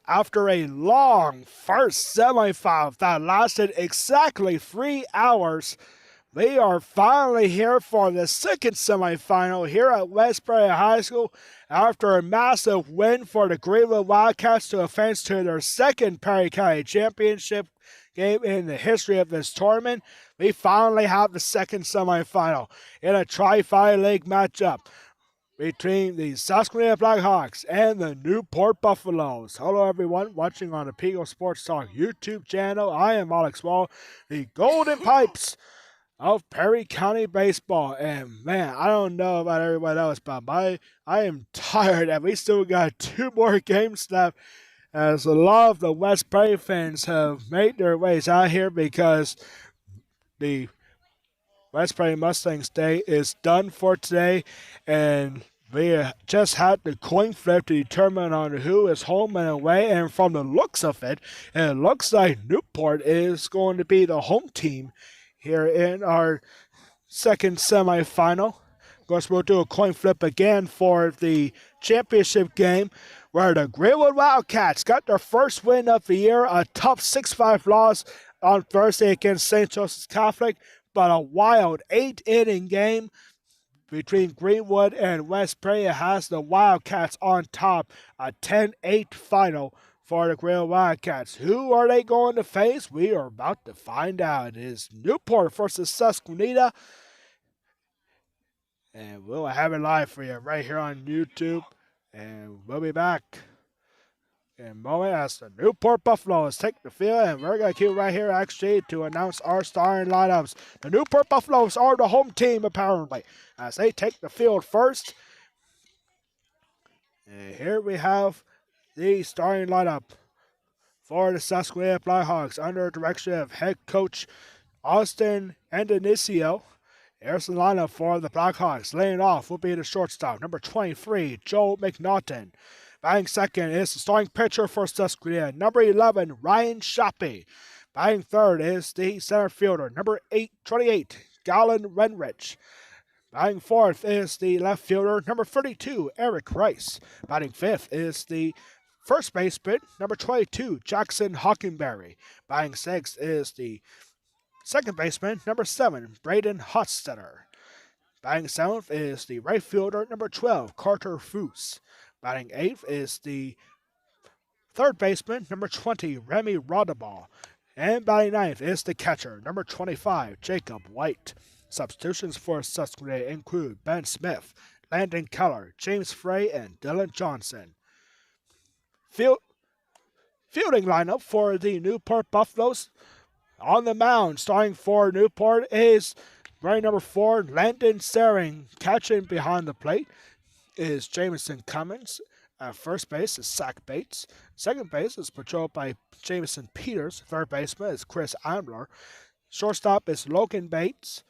After a long first semifinal that lasted exactly 3 hours, we are finally here for the second semifinal here at Westbury High School after a massive win for the Greenwood Wildcats to advance to their second Perry County Championship game in the history of this tournament. We finally have the second semifinal in a Tri-5 League matchup between the SUSQUENITA Blackhawks and the Newport Buffaloes. Hello everyone watching on the Peco Sports Talk YouTube channel. I am Alex Wall, the Golden Pipes of Perry County Baseball. And man, I don't know about everybody else, but I am tired and we still got 2 more games left, as a lot of the West Perry fans have made their ways out here because the West Perry Mustangs Day is done for today, and we just had the coin flip to determine on who is home and away, and from the looks of it, it looks like Newport is going to be the home team here in our second semifinal. Of course, we'll do a coin flip again for the championship game, where the Greenwood Wildcats got their first win of the year, a tough 6-5 loss on Thursday against St. Joseph's Catholic, but a wild 8-inning game between Greenwood and West Perry has the Wildcats on top, a 10-8 final for the Greenwood Wildcats. Who are they going to face? We are about to find out. It is Newport versus SUSQUENITA, and we'll have it live for you right here on YouTube, and we'll be back in a moment as the Newport Buffaloes take the field, and we're going to keep right here actually to announce our starting lineups. The Newport Buffaloes are the home team apparently, as they take the field first. And here we have the starting lineup for the SUSQUENITA Blackhawks under the direction of head coach Austin Endonicio. Here's the lineup for the Blackhawks. Laying off will be the shortstop, number 23, Joe McNaughton. Batting second is the starting pitcher for SUSQUENITA, number 11, Ryan Shoppy. Batting third is the center fielder, number 28, Galen Renrich. Batting fourth is the left fielder, number 32, Eric Rice. Batting fifth is the first baseman, number 22, Jackson Hockenberry. Batting sixth is the second baseman, number 7, Braden Hotstetter. Batting seventh is the right fielder, number 12, Carter Foose. Batting eighth is the third baseman, number 20, Remy Rodaball. And batting ninth is the catcher, number 25, Jacob White. Substitutions for SUSQUENITA include Ben Smith, Landon Keller, James Frey, and Dylan Johnson. Fielding lineup for the Newport Buffaloes. On the mound, starting for Newport is wearing number 4, Landon Sering. Catching behind the plate is Jameson Cummins. At first base is Zach Bates. Second base is patrolled by Jameson Peters. Third baseman is Chris Ambler. Shortstop is Logan Bates.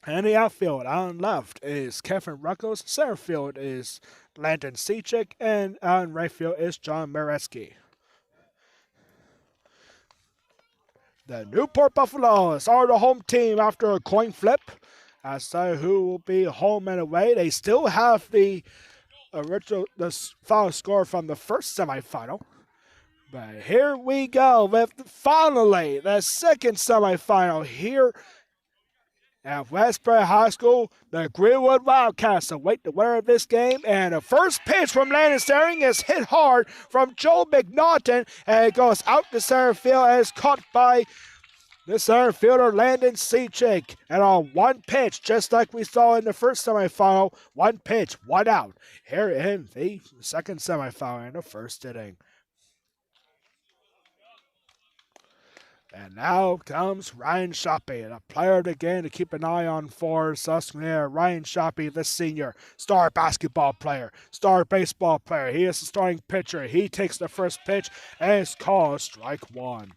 And the outfield on left is Kevin Ruckles. Center field is Landon Seachick. And on right field is John Mareski. The Newport Buffaloes are the home team after a coin flip. As to who will be home and away, they still have the final score from the first semifinal. But here we go with finally the second semifinal here at Westbury High School. The Greenwood Wildcats await the winner of this game, and the first pitch from Landon Sering is hit hard from Joe McNaughton, and it goes out to center field and is caught by the center fielder Landon Seachick. And on one pitch, just like we saw in the first semifinal, one pitch, one out here in the second semifinal in the first inning. And now comes Ryan Shoppy, a player of the game to keep an eye on for SUSQUENITA. Ryan Shoppy, the senior, star basketball player, star baseball player. He is the starting pitcher. He takes the first pitch and it's called strike one.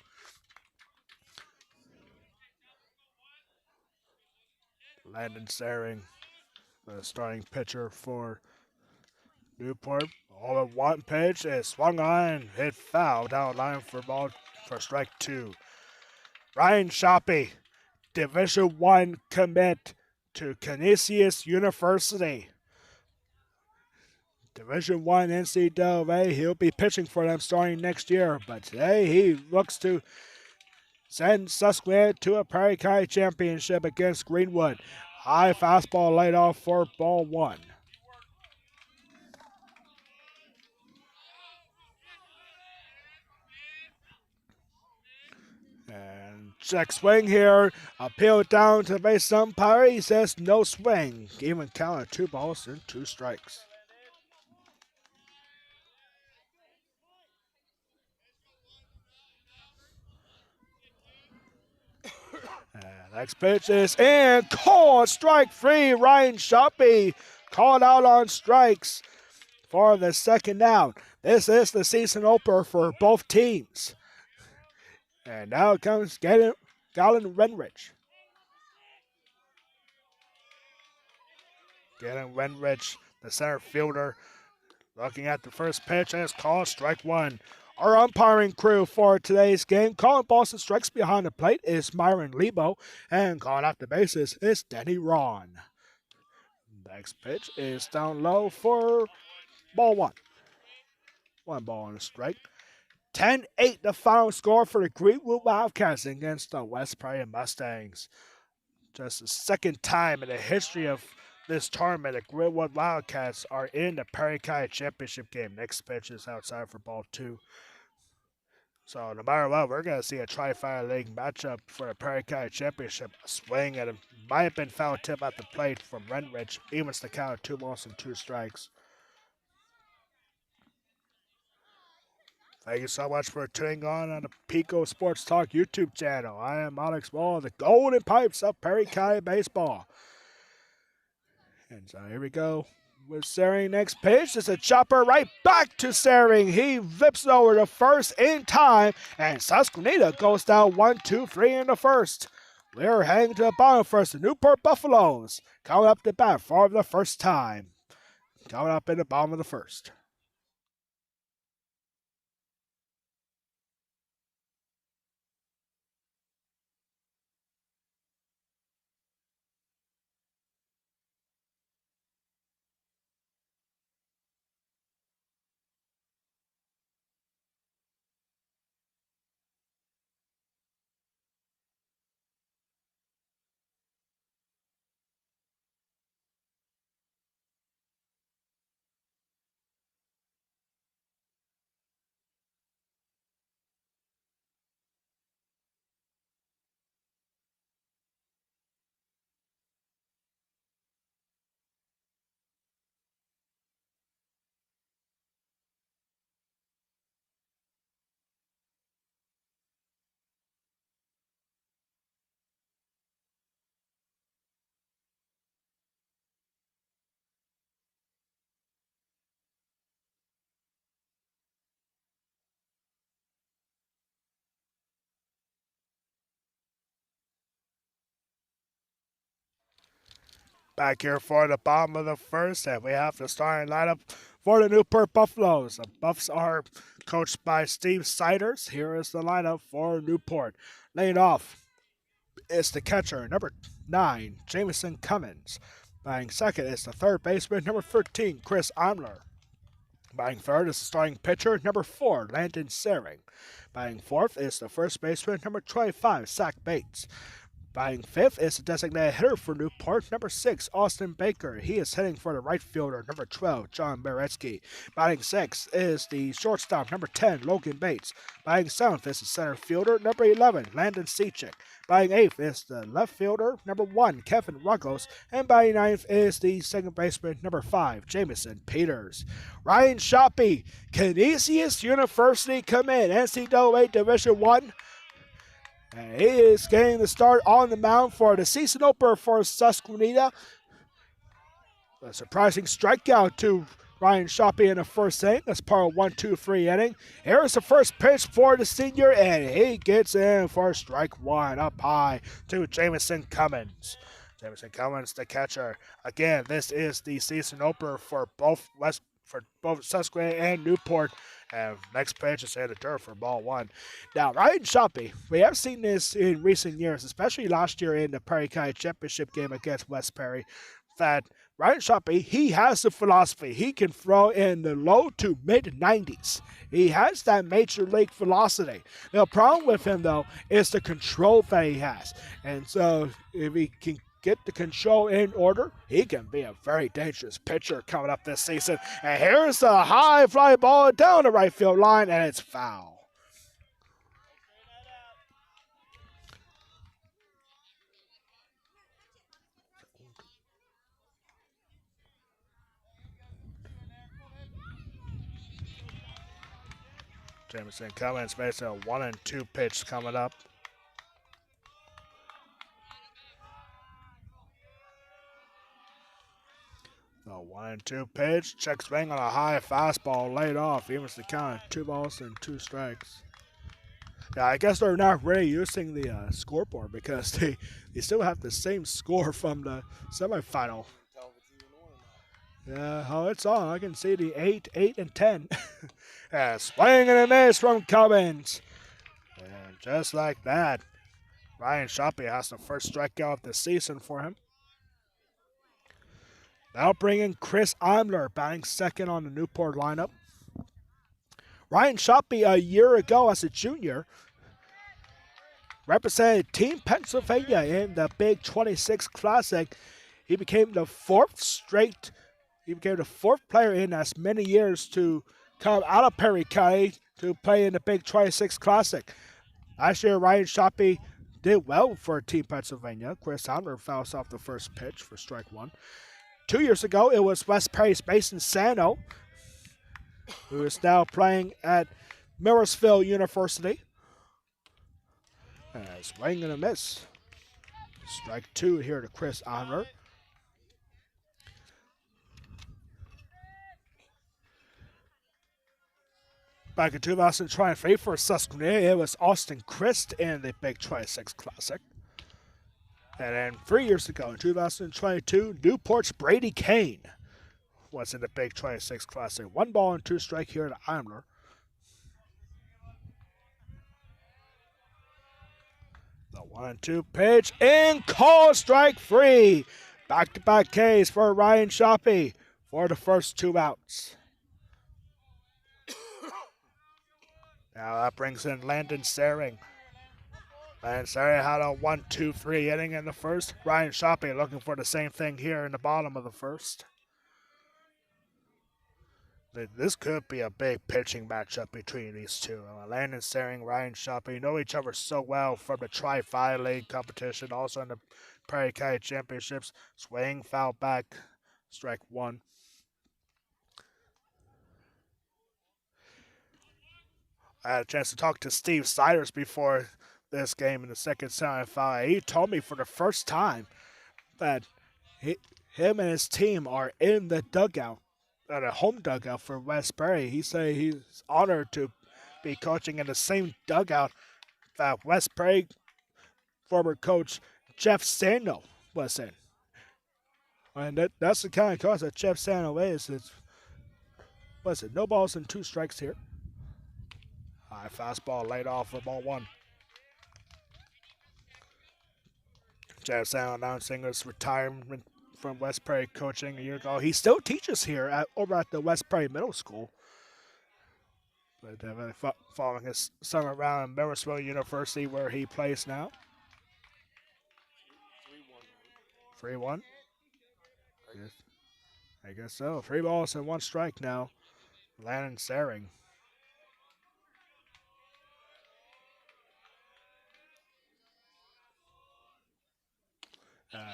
Landon Sering, the starting pitcher for Newport. All at one pitch is swung on, hit foul down line for strike two. Ryan Shoppy, Division I commit to Canisius University. Division I NCAA. He'll be pitching for them starting next year, but today he looks to send Susquehanna to a Prairie County championship against Greenwood. High fastball laid off for ball one. And check swing here. Appeal down to the base umpire. He says no swing. Even count of 2 balls and 2 strikes. And next pitch is in. Called strike 3. Ryan Shoppy called out on strikes for the second out. This is the season opener for both teams. And now comes Galen Renrich. Galen Renrich, the center fielder, looking at the first pitch, and it's called strike 1. Our umpiring crew for today's game, calling balls and strikes behind the plate, is Myron Lebo, and calling out the bases is Denny Ron. Next pitch is down low for ball 1. 1 ball and a strike. 10-8 the final score for the Greenwood Wildcats against the West Prairie Mustangs. Just the second time in the history of this tournament, the Greenwood Wildcats are in the Prairie County Championship game. Next pitch is outside for ball 2. So no matter what, we're going to see a Tri-Fire League matchup for the Prairie County Championship. A swing and it might have been foul tip at the plate from Renrich. Evens the count of 2 balls and 2 strikes. Thank you so much for tuning on the Peco Sports Talk YouTube channel. I am Alex Wall, the Golden Pipes of Prairie County Baseball. And so here we go with Sering. Next pitch is a chopper right back to Sering. He flips over to first in time, and SUSQUENITA goes down 1-2-3 in the first. We're heading to the bottom first. The Newport Buffaloes coming up to bat for the first time. Coming up in the bottom of the first. Back here for the bottom of the first, and we have the starting lineup for the Newport Buffaloes. The Buffs are coached by Steve Siders. Here is the lineup for Newport. Laying off is the catcher, number 9, Jameson Cummins. Batting second is the third baseman, number 13, Chris Imler. Batting third is the starting pitcher, number 4, Landon Sering. Batting fourth is the first baseman, number 25, Zach Bates. Batting fifth is the designated hitter for Newport, number 6, Austin Baker. He is hitting for the right fielder, number 12, John Beretsky. Batting sixth is the shortstop, number 10, Logan Bates. Batting seventh is the center fielder, number 11, Landon Sechik. Batting eighth is the left fielder, number 1, Kevin Ruggles. And batting ninth is the second baseman, number 5, Jamison Peters. Ryan Shoppy, Canisius University commit, NCAA Division I. And he is getting the start on the mound for the season opener for SUSQUENITA. A surprising strikeout to Ryan Shoppy in the first inning. That's part of 1-2-3 inning. Here's the first pitch for the senior, and he gets in for strike 1 up high to Jameson Cummins. Jameson Cummins, the catcher. Again, this is the season opener for both SUSQUENITA and Newport. And next pitch is in the dirt for ball 1. Now, Ryan Shoppy, we have seen this in recent years, especially last year in the Prairie County Championship game against West Prairie, that Ryan Shoppy, he has the philosophy. He can throw in the low to mid-90s. He has that major league velocity. The problem with him, though, is the control that he has. And so if he can get the control in order, he can be a very dangerous pitcher coming up this season. And here's the high fly ball down the right field line, and it's foul. Jameson Cummins makes a 1-2 pitch coming up. The 1-2 pitch. Check swing on a high fastball laid off. Evens the count. 2 balls and 2 strikes. Yeah, I guess they're not really using the scoreboard because they still have the same score from the semifinal. Yeah, oh, it's on. I can see the 8, 8, and 10. Yeah, swing and a miss from Cummins. And just like that, Ryan Shoppy has the first strikeout of the season for him. Now bringing Chris Imler batting second on the Newport lineup. Ryan Shoppy, a year ago as a junior, represented Team Pennsylvania in the Big 26 Classic. He became the fourth player in as many years to come out of Perry County to play in the Big 26 Classic. Last year, Ryan Shoppy did well for Team Pennsylvania. Chris Imler fouls off the first pitch for strike 1. 2 years ago, it was West Perry's Mason Sano, who is now playing at Millersville University. Swing and a miss. Strike 2 here to Chris Imler. Back in 2023 for SUSQUENITA, it was Austin Christ in the Big 26 Classic. And then 3 years ago, in 2022, Newport's Brady Kane was in the Big 26 Classic. 1 ball and 2 strike here to Imler. The 1-2 pitch in call, strike 3. Back-to-back Ks for Ryan Shoppy for the first 2 outs. Now that brings in Landon Saring. Landon Saring had a 1-2-3 inning in the first. Ryan Shoppy looking for the same thing here in the bottom of the first. This could be a big pitching matchup between these two. Landon Saring, Ryan Shoppy know each other so well from the Tri-Fi League competition, also in the Prairie County Championships. Swing, foul back, strike 1. I had a chance to talk to Steve Siders before this game in the second semifinal. He told me for the first time that him and his team are in the dugout, at a home dugout for West Prairie. He said he's honored to be coaching in the same dugout that West Prairie former coach Jeff Sano was in. And that's the kind of coach that Jeff Sano is. No balls and 2 strikes here. High fastball laid off for ball 1. Jeff Sano announcing his retirement from West Prairie coaching a year ago. He still teaches here over at the West Prairie Middle School. But following his summer round in Millersville University, where he plays now. 3-1. I guess so. 3 balls and 1 strike now. Landon Saring.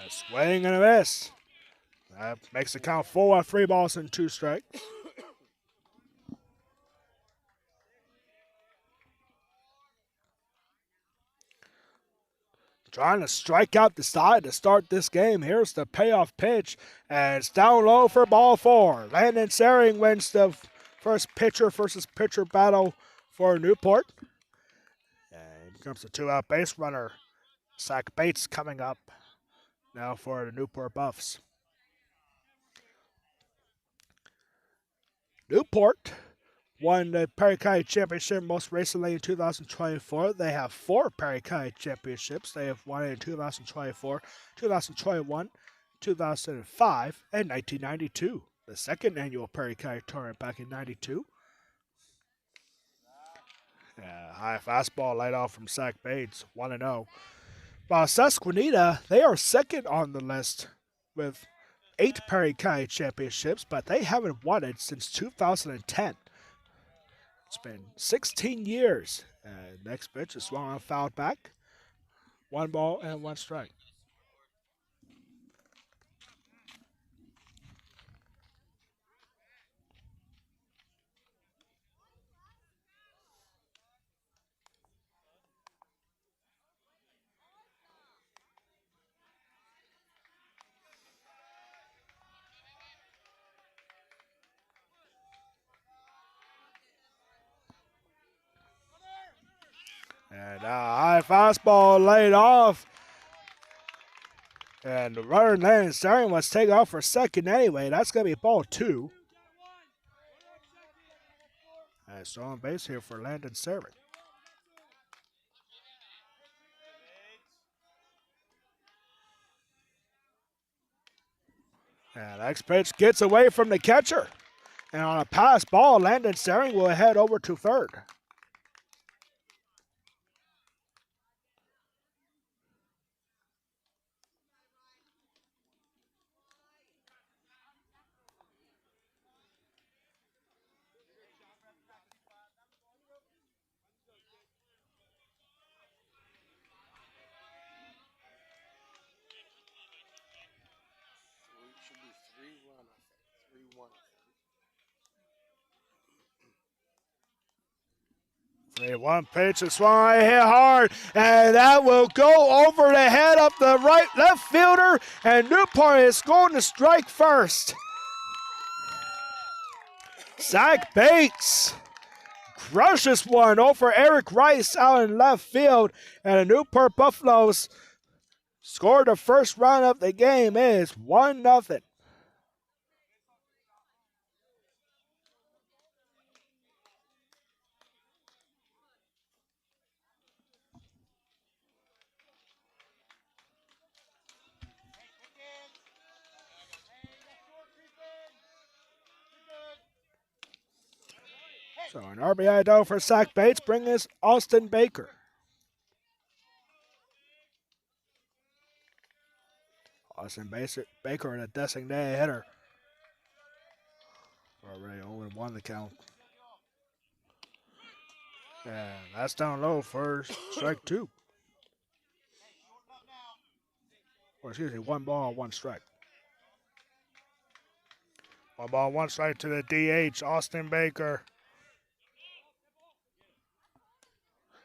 Swing and a miss. That makes the count 4 on 3 balls and 2 strikes. Trying to strike out the side to start this game. Here's the payoff pitch, and it's down low for ball 4. Landon Saring wins the first pitcher versus pitcher battle for Newport. And here comes the 2-out base runner. Zach Bates coming up now for the Newport Buffs. Newport won the Perry County Championship most recently in 2024. They have 4 Perry County Championships. They have won it in 2024, 2021, 2005, and 1992. The second annual Prairie County Tournament back in 92. High fastball laid off from Zach Bates, 1-0. While SUSQUENITA, they are second on the list with 8 Prairie County championships, but they haven't won it since 2010. It's been 16 years. Next pitch is swung on, fouled back. 1 ball and 1 strike. And a high fastball laid off. And the runner Landon Staring was taken off for second anyway. That's going to be ball 2. And still on base here for Landon Staring. And next pitch gets away from the catcher. And on a pass ball, Landon Staring will head over to third. Should be 3-1, I think. 3-1. 3-1 pitch is swung, hit hard, and that will go over the head of the left fielder, and Newport is going to strike first. Zach Bates crushes one over Eric Rice out in left field, and the Newport Buffaloes scored the first run of the game. It is 1-0. So an RBI double for Zach Bates, bringing us Austin Baker. Austin Baker, a designated hitter. Already 0-1 the count. And that's down low for strike 2. Or excuse me, 1 ball, 1 strike. 1 ball, 1 strike to the DH, Austin Baker.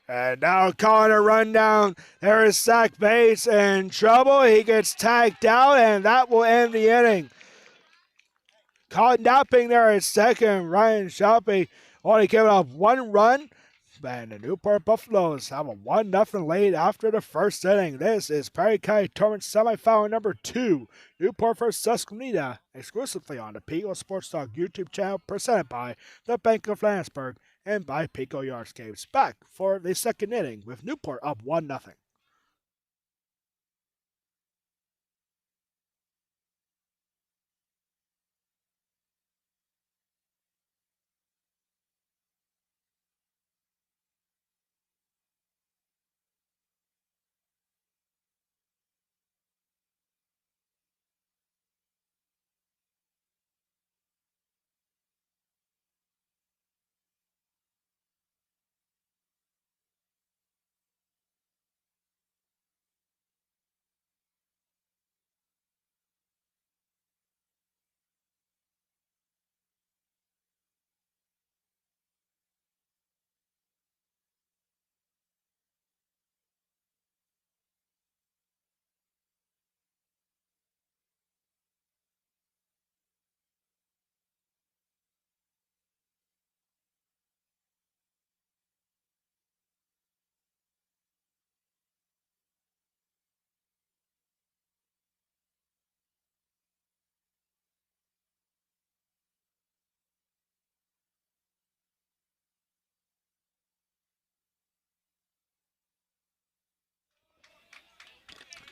And now calling a rundown. There is Zach Bates in trouble. He gets tagged out, and that will end the inning. Caught napping there at second. Ryan Shelby only giving up 1 run. And the Newport Buffaloes have a 1-0 lead after the first inning. This is Prairie County Tournament semifinal number 2. Newport vs. SUSQUENITA, exclusively on the Peco Sports Talk YouTube channel, presented by the Bank of Landsberg and by Peco Yardscapes. Back for the second inning with Newport up 1-0.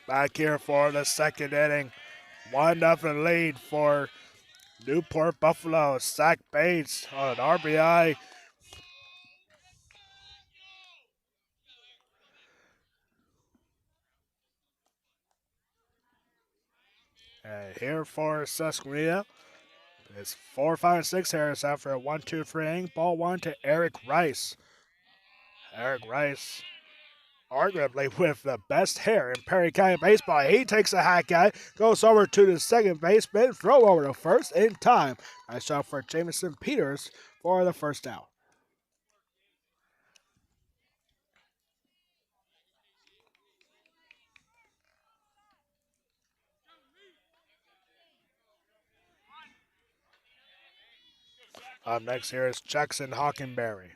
Back here for the second inning. 1-0 lead for Newport Buffalo. Zach Bates on an RBI. And here for SUSQUENITA, it's 4, 5, and 6 Harris after a 1-2-3 inning. Ball 1 to Eric Rice. Eric Rice, arguably with the best hair in Perry County baseball. He takes a hack at it, goes over to the second baseman, throw over to first in time. Nice shot for Jamison Peters for the first out. Up next here is Jackson Hockenberry.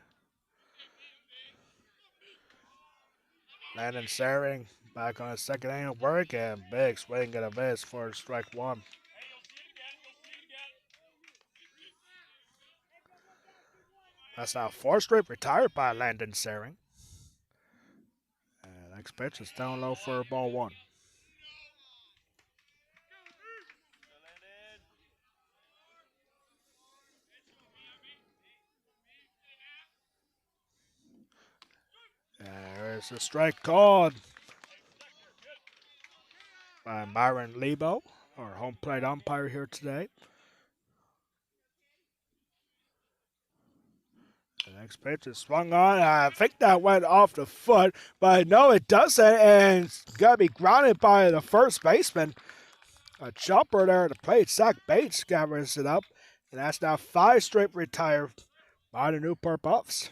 Landon Saring back on his second inning of work, and big swing and a miss for strike one. That's now 4 straight retired by Landon Saring. And next pitch is down low for ball 1. There's a strike called by Myron Lebo, our home plate umpire here today. The next pitch is swung on. I think that went off the foot, but no, it doesn't, and it's got to be grounded by the first baseman. A jumper there at the plate. Zach Bates gathers it up, and that's now 5 straight retired by the Newport Buffs.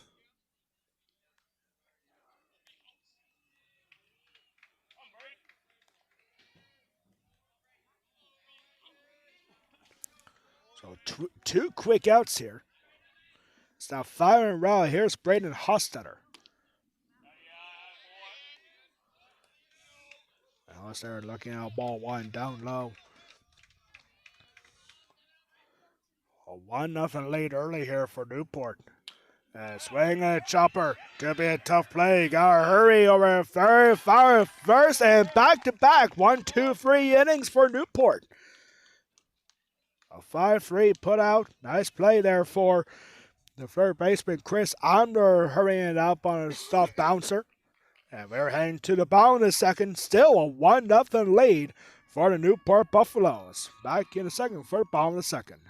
So 2 quick outs here. It's now 5 in a row. Here's Braden Hostetter. Hostetter looking at ball 1 down low. A 1-0 lead early here for Newport. Swing and a chopper. Could be a tough play. Gotta hurry over third, fire first, and back-to-back 1-2-3 innings for Newport. A 5-3 put out. Nice play there for the third baseman, Chris Onder, hurrying it up on a soft bouncer. And we're heading to the bottom of the second. Still a 1-0 lead for the Newport Buffaloes. Back in the second for the bottom of the second.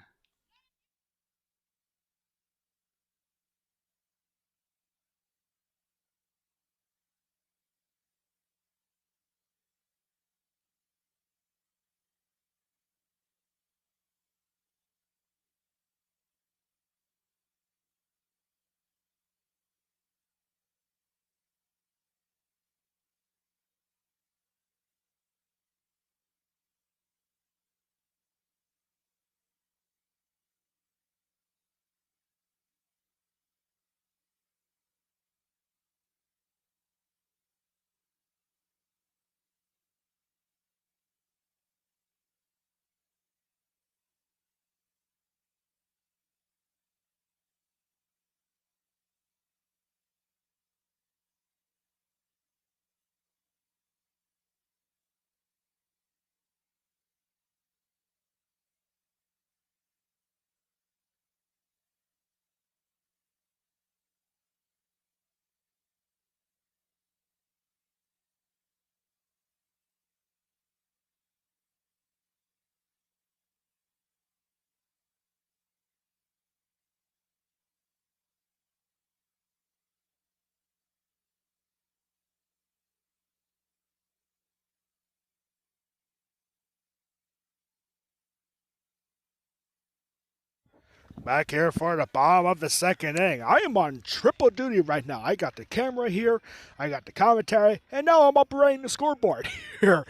Back here for the bottom of the second inning. I am on triple duty right now. I got the camera here, I got the commentary, and now I'm operating the scoreboard here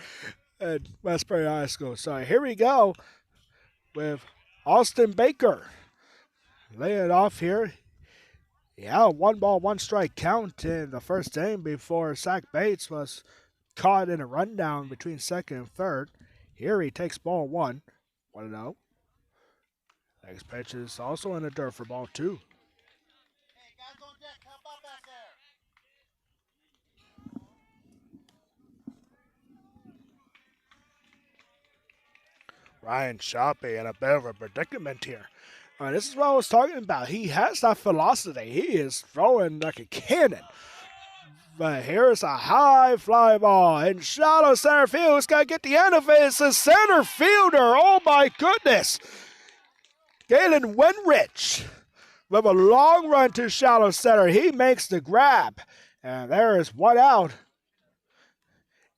at Westbury High School. So here we go with Austin Baker. Lay it off here. Yeah, 1-ball, 1-strike count in the first inning before Zach Bates was caught in a rundown between second and third. Here he takes ball 1. 1-0. Next pitch is also in the dirt for ball 2. Hey, guys on deck, help out back there. Ryan Shoppy in a bit of a predicament here. This is what I was talking about. He has that velocity. He is throwing like a cannon. But here's a high fly ball in shallow center field. He's got to get the end of it. It's a center fielder. Oh my goodness. Galen Winrich with a long run to shallow center. He makes the grab. And there is one out.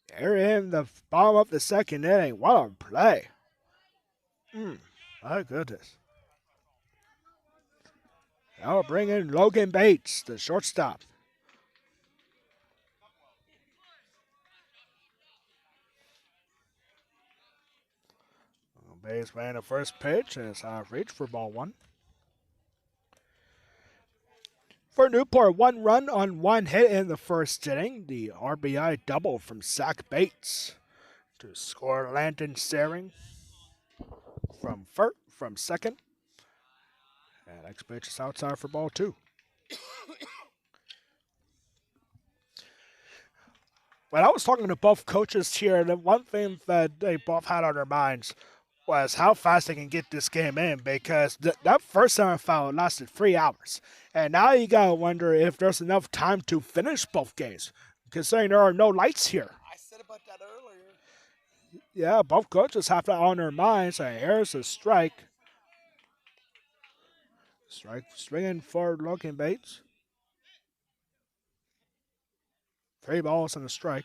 They're in the bottom of the second inning. What a play. My goodness. Now we'll bring in Logan Bates, the shortstop. Bates ran the first pitch and it's out of reach for ball one. For Newport, 1 run on 1 hit in the first inning. The RBI double from Zach Bates to score Landon Saring from second. And next pitch is outside for ball two. When I was talking to both coaches here, the one thing that they both had on their minds was how fast they can get this game in, because that first semifinal lasted 3 hours. And now you got to wonder if there's enough time to finish both games, considering there are no lights here. I said about that earlier. Yeah, both coaches have that on their minds. And here's a strike. Strike swinging for Logan Bates. 3 balls and a strike.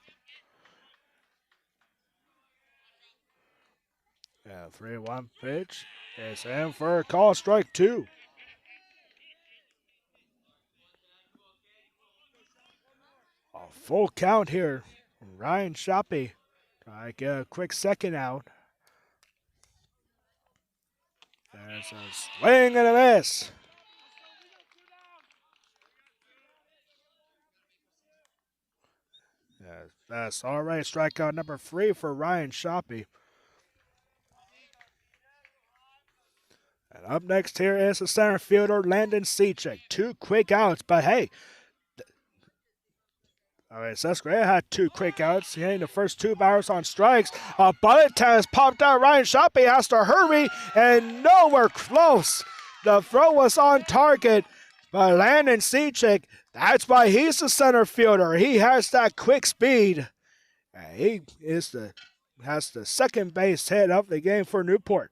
Yeah, 3-1 pitch is in for a call, strike 2. A full count here. Ryan Shoppy trying to get a quick second out. There's a swing and a miss. That's all right. Strikeout number 3 for Ryan Shoppy. And up next here is the center fielder, Landon Sechik. 2 quick outs, but hey. All right, Susquehanna had 2 quick outs. Hitting the first 2 batters on strikes. A bullet has popped out. Ryan Shoppy has to hurry, and nowhere close. The throw was on target, but Landon Sechik, that's why he's the center fielder. He has that quick speed. And he has the second base hit of the game for Newport.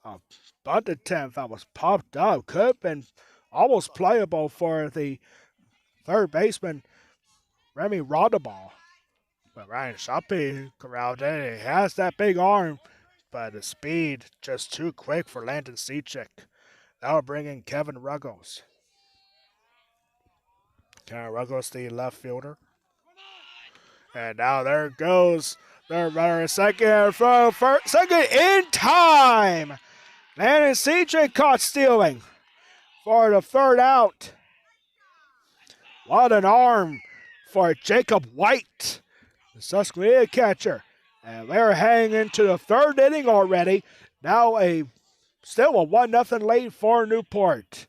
A bunt attempt that was popped up. Could have been almost playable for the third baseman, Remy Rodaball. But Ryan Shoppy corralled in. He has that big arm, but the speed just too quick for Landon Sechik. That will bring in Kevin Ruggles. Kevin Ruggles, the left fielder. And now there goes the runner at second from first, second in time. Landon Sechik caught stealing for the third out. What an arm for Jacob White, the Susquehanna catcher. And they're heading into the third inning already. Now still a 1-0 lead for Newport.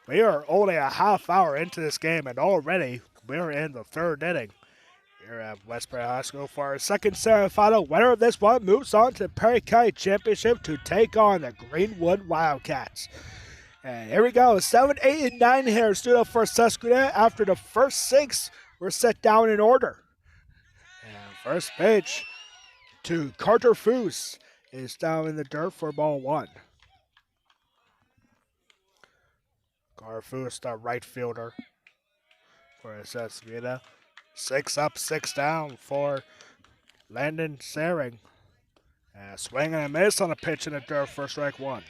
We are only a half hour into this game, and already we're in the third inning here at Westbury High School for our second semifinal. Winner of this one moves on to Perry County Championship to take on the Greenwood Wildcats. And here we go. 7, 8, and 9 here stood up for SUSQUENITA after the first 6 were set down in order. And first pitch to Carter Foose is down in the dirt for ball 1. Carter Foose, the right fielder for SUSQUENITA. 6 up, 6 down for Landon Saring. Swing and a miss on a pitch in the dirt for strike 1.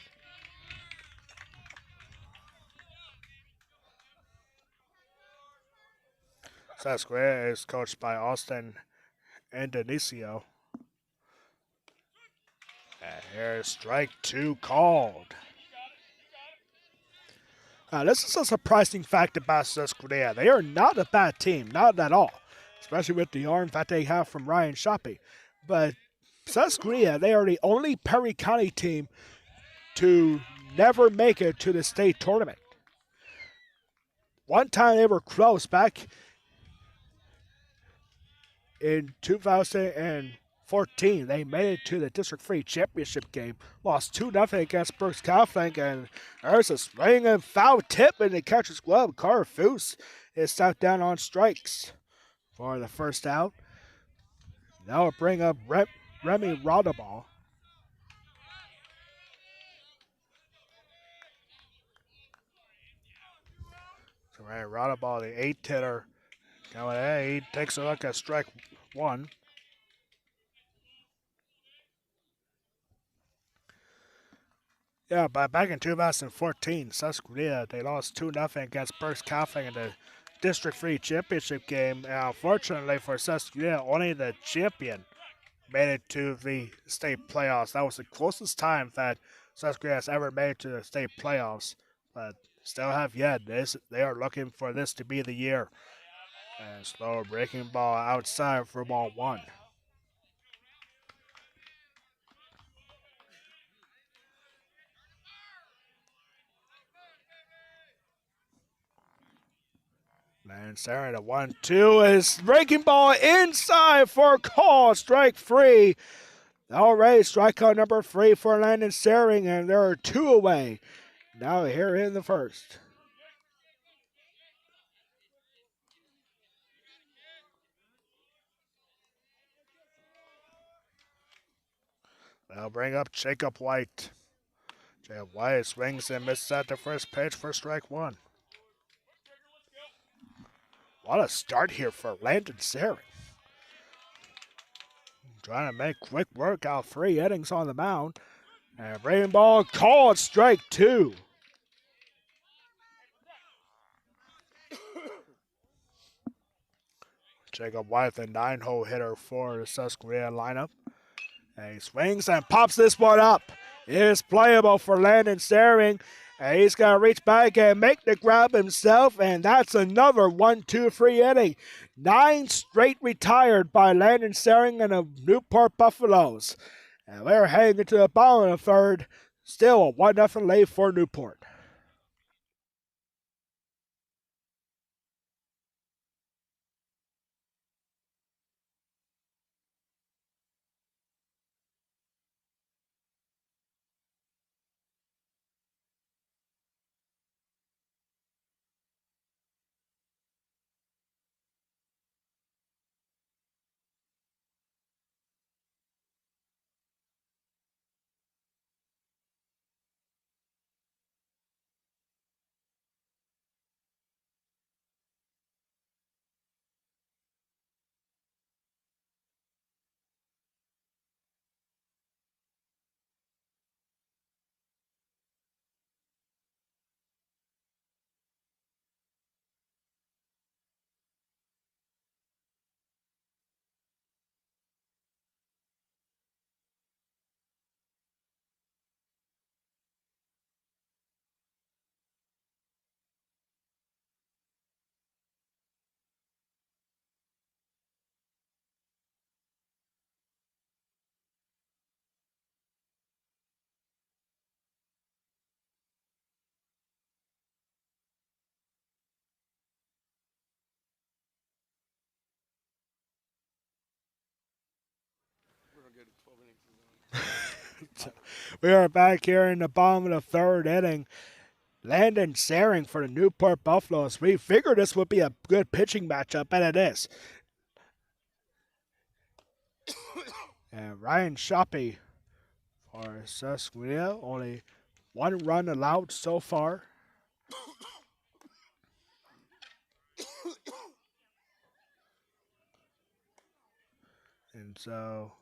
SUSQUENITA is coached by Austin Indonesia. And here's strike 2 called. This is a surprising fact about SUSQUENITA. They are not a bad team, not at all, especially with the arm that they have from Ryan Shoppy. But SUSQUENITA, they are the only Perry County team to never make it to the state tournament. One time they were close back in 2014. They made it to the District 3 championship game, lost 2-0 against Brooks Kaufling, and there's a swing and foul tip in the catcher's glove. Carter Foose is sent down on strikes for the first out. Now we'll bring up Remy Rodaball. So Remy Rodaball, the 8th hitter, coming in. He takes a look at strike 1. Yeah, but back in 2014, SUSQUENITA, they lost 2-0 against Berks Kaufling in the District 3 championship game. And unfortunately for SUSQUENITA, only the champion made it to the state playoffs. That was the closest time that SUSQUENITA has ever made it to the state playoffs. But still have yet. They are looking for this to be the year. And slow breaking ball outside for ball 1. And Sarah, the 1-2 is breaking ball inside for a call. Strike 3. All right, strikeout number 3 for Landon Saring, and there are 2 away. Now here in the first. They'll bring up Jacob White. Jacob White swings and misses at the first pitch for strike 1. What a start here for Landon Saring. Trying to make quick work out 3 innings on the mound. And breaking ball called strike 2. Jacob White, the 9-hole hitter for the SUSQUENITA lineup. And he swings and pops this one up. It is playable for Landon Saring. And he's going to reach back and make the grab himself. And that's another 1-2-3 inning. 9 straight retired by Landon Saring and the Newport Buffaloes. And we're heading into the bottom of the third. Still a 1-0 lead for Newport. We are back here in the bottom of the third inning. Landon Saring for the Newport Buffaloes. We figured this would be a good pitching matchup, and it is. And Ryan Shoppy for SUSQUENITA. Only 1 run allowed so far. And so,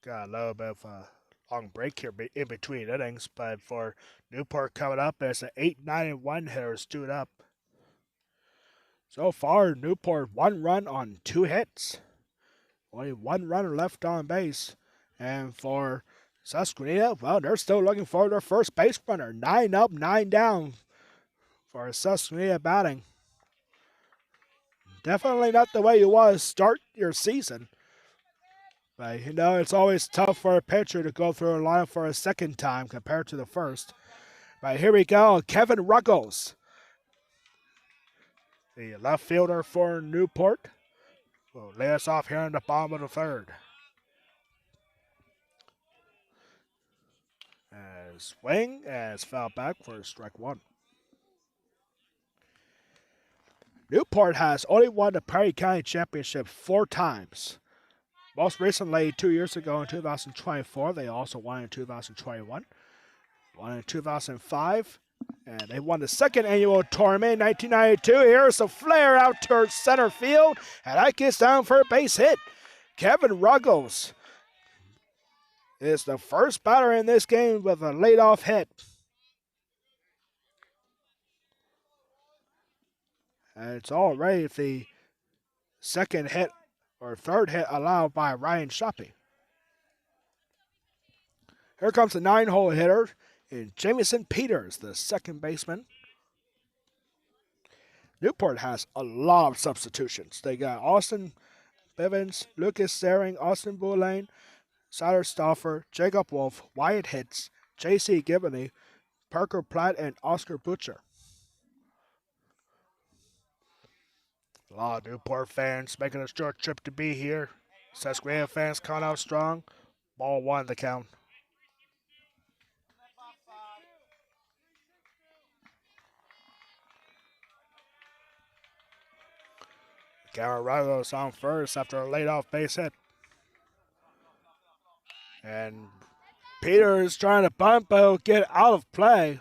got a little bit of a long break here in between innings, but for Newport coming up as an 8-9-1 hitter stood up. So far, Newport 1 run on 2 hits. Only 1 runner left on base. And for SUSQUENITA, well, they're still looking for their first base runner. 9 up, 9 down for SUSQUENITA batting. Definitely not the way you want to start your season. But, you know, it's always tough for a pitcher to go through a line for a second time compared to the first. But here we go, Kevin Ruggles, the left fielder for Newport, will lay us off here in the bottom of the third. Swing as foul back for strike 1. Newport has only won the Perry County Championship 4 times. Most recently, 2 years ago in 2024, they also won in 2021. Won in 2005, and they won the second annual tournament in 1992. Here's a flare out towards center field, and that gets down for a base hit. Kevin Ruggles is the first batter in this game with a leadoff hit. And it's already the second hit or third hit allowed by Ryan Shoppy. Here comes the 9-hole hitter in Jamison Peters, the second baseman. Newport has a lot of substitutions. They got Austin Bivens, Lucas Saring, Austin Boulain, Siler Stauffer, Jacob Wolf, Wyatt Hitz, J.C. Gibney, Parker Platt, and Oscar Butcher. A lot of Newport fans making a short trip to be here. SUSQUENITA fans coming out strong. Ball 1 the count. Cameron Ruggles on first after a leadoff base hit. And Peter is trying to bunt, but he'll get out of play.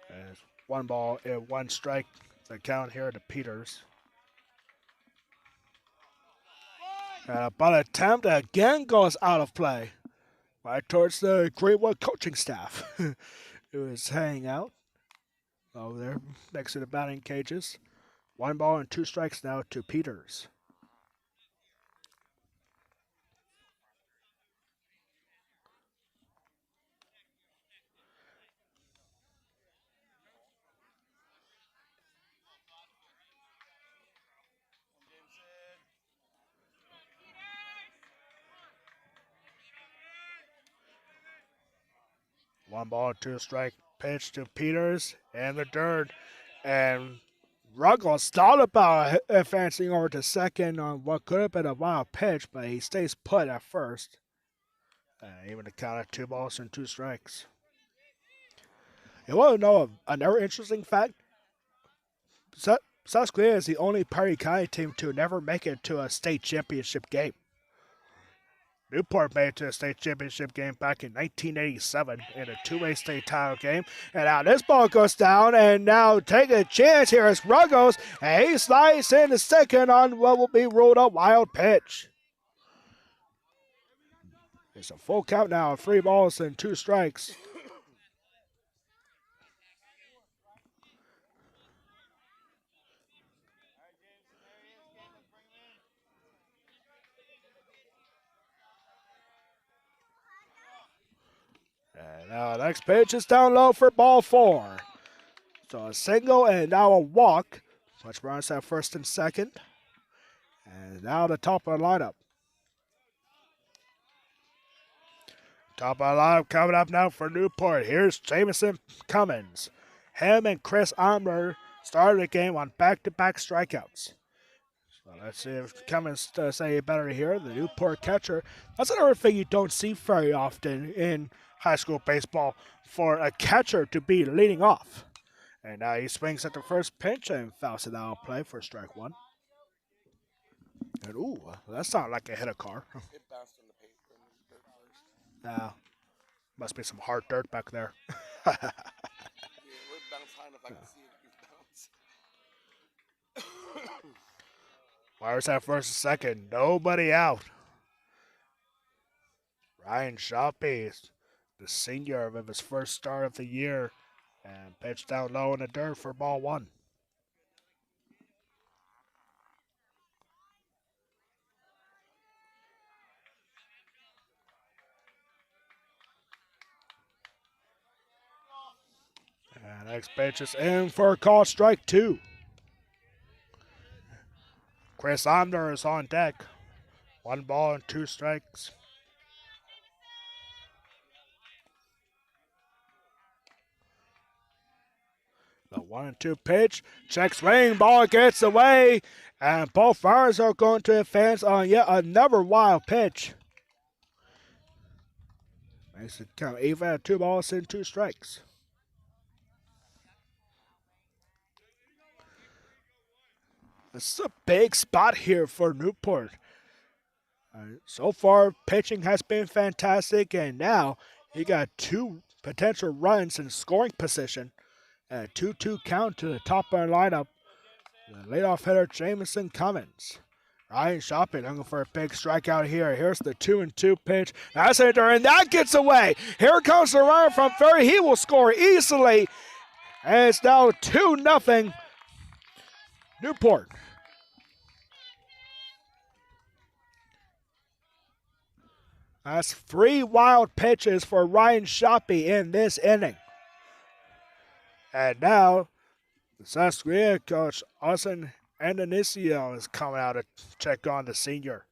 There's 1 ball and 1 strike. The count here to Peters. And a bunt attempt again goes out of play. Right towards the Greenwood coaching staff. It was hanging out over there next to the batting cages. 1 ball and 2 strikes now to Peters. One ball, 2 strike pitch to Peters and the dirt. And Ruggles thought about advancing over to second on what could have been a wild pitch, but he stays put at first. Even the count of 2 balls and 2 strikes. You want to know another interesting fact? SUSQUENITA is the only Perry County team to never make it to a state championship game. Newport made it to a state championship game back in 1987 in a 2-way state title game. And now this ball goes down, and now take a chance here as Ruggles, and he slides into second on what will be ruled a wild pitch. It's a full count now, 3 balls and 2 strikes. And now next pitch is down low for ball 4. So a single and now a walk, which runs at first and second. And now the top of the lineup. Top of the lineup coming up now for Newport. Here's Jamison Cummins. Him and Chris Omler started the game on back-to-back strikeouts. So let's see if Cummins say it better here. The Newport catcher. That's another thing you don't see very often in high school baseball, for a catcher to be leading off. And now he swings at the first pitch and fouls it out of play for strike one. And ooh, that sounded like it hit a car. It bounced on the paper and the dirt first. Yeah, must be some hard dirt back there. Yeah, it would bounce high enough I could see it bounce. Wires at first and second, nobody out. Ryan Shoppy, the senior of his first start of the year, and pitched down low in the dirt for ball one. And next pitch is in for a call, strike two. Chris Amner is on deck. 1 ball and 2 strikes. The 1-2 pitch. Check swing. Ball gets away. And both runners are going to advance on yet another wild pitch. Makes it count even at 2 balls and 2 strikes. This is a big spot here for Newport. So far, pitching has been fantastic, and now he got 2 potential runs in scoring position. And a 2-2 count to the top of the lineup. The leadoff hitter, Jamison Cummins. Ryan Shopping looking for a big strikeout here. Here's the 2-2 pitch. That's it, and that gets away. Here comes the runner from third. He will score easily. And it's now 2-0 Newport. That's 3 wild pitches for Ryan Shoppy in this inning. And now, the SUSQUENITA coach, Austin Andonisio, is coming out to check on the senior.